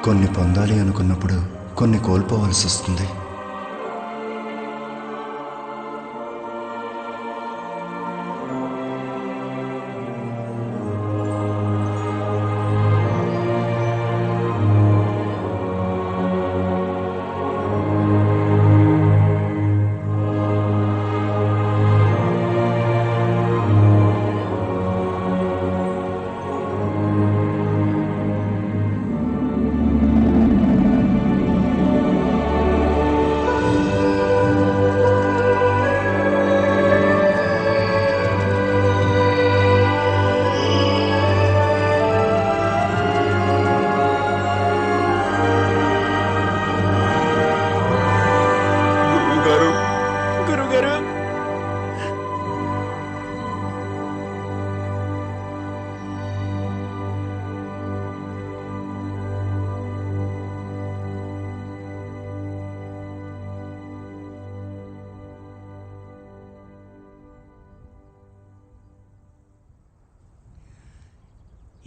కొన్ని పొందాలి అనుకున్నప్పుడు కొన్ని కోల్పోవలసి వస్తుంది.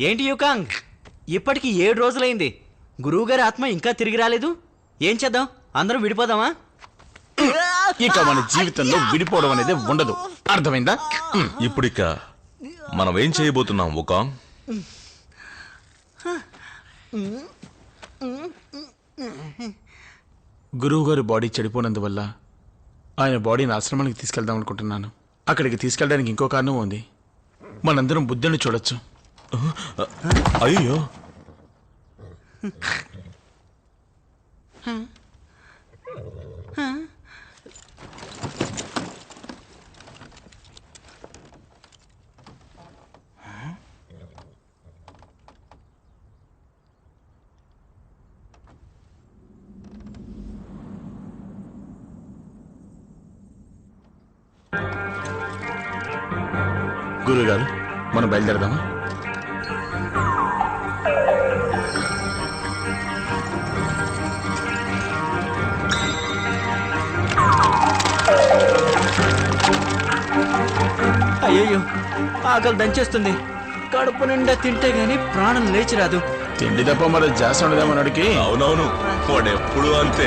ఏంటి యూకాంగ్, ఇప్పటికి 7 రోజులైంది. గురువుగారి ఆత్మ ఇంకా తిరిగి రాలేదు. ఏం చేద్దాం, అందరం విడిపోదామా? ఇక మన జీవితంలో విడిపోవడం అనేది ఉండదు, అర్థమైందా? ఇప్పుడిక మనం ఏం చేయబోతున్నాం ఊకాంగ్? గురువు గారి బాడీ చెడిపోయినందువల్ల ఆయన బాడీని ఆశ్రమానికి తీసుకెళ్దాం అనుకుంటున్నాను. అక్కడికి తీసుకెళ్ళడానికి ఇంకో కారణం ఉంది. మనందరం బుద్ధుని చూడొచ్చు. అయ్యో, గురువుగారు, మనం బయలుదేరదామా? అయ్యో, ఆకలి దంచేస్తుంది. కడుపు నిండా తింటే గాని ప్రాణం లేచి రాదు. తిండి తప్ప మరి జాస్తి ఉండదేమన్నాడికి. అవునవును, వాడు ఎప్పుడు అంతే.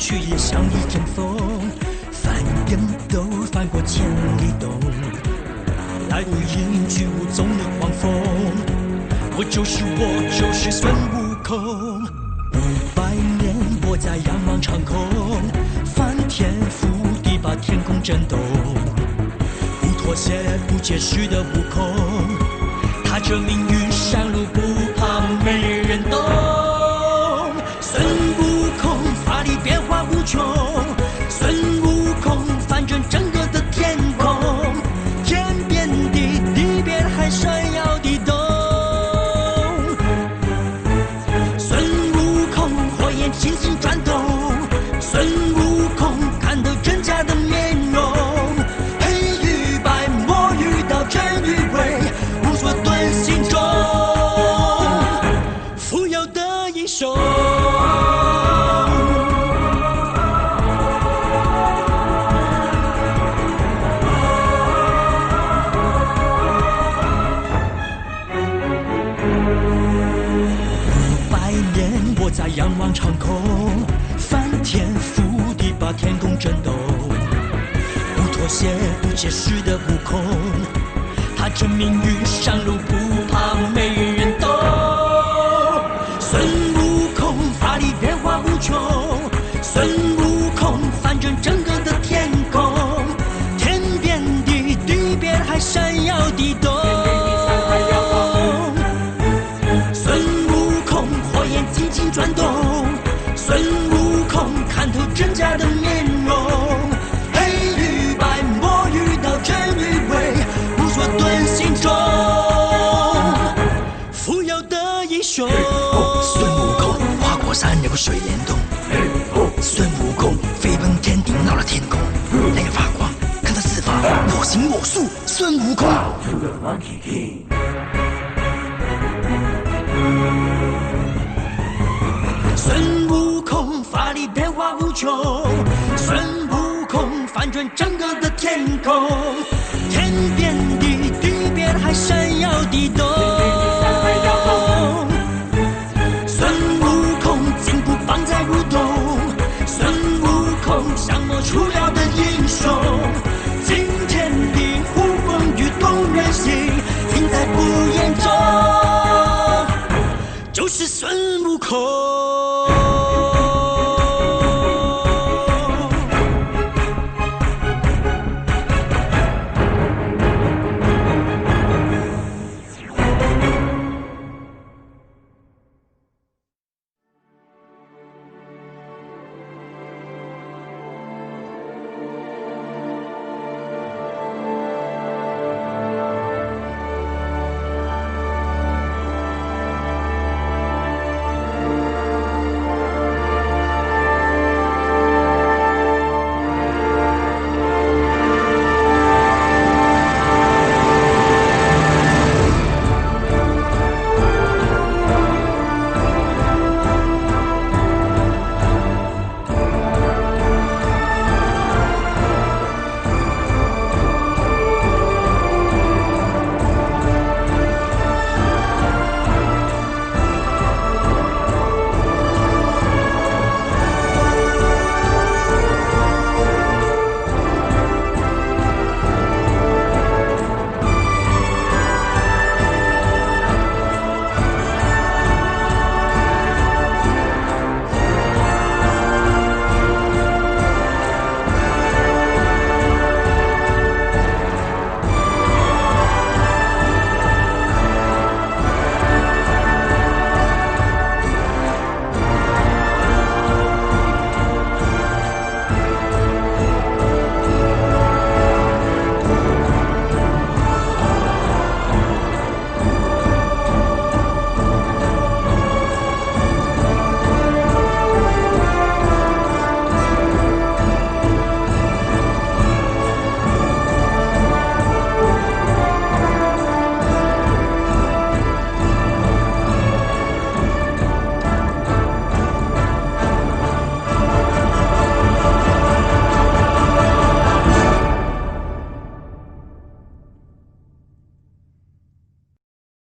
去也像一阵风，翻跟斗，翻过千里洞，来回一去无踪的黄蜂。我就是孙悟空，500年我在仰望长空，翻天覆地把天空震动，不妥协不解释的悟空，踏着命运上路不怕没人懂。孙悟空法力变化无穷，孙悟空翻转整个的天空，天变地，地变还闪耀地动。孙悟空火焰轻轻转动，孙悟空看透真假的面容，黑与白，墨与刀，真与伪，无所遁形中，富有的英雄。我在仰望长空，翻天覆地把天空震动，不妥协不解释的悟空，踏着命运上路不怕没人懂。孙悟空法力变化无穷，孙悟空翻转整个的天空，天变地，地变还闪耀地动。转动，孙悟空看透真假的面容，黑与白，墨与刀，真与伪，无所遁形中，富有的英雄。孙悟空跨过山，越过水帘洞，孙悟空飞奔天顶，闹了天空，两眼发光，看他四方，我行我素，孙悟空。孙悟空法力变化无穷，孙悟空翻转整个的天空。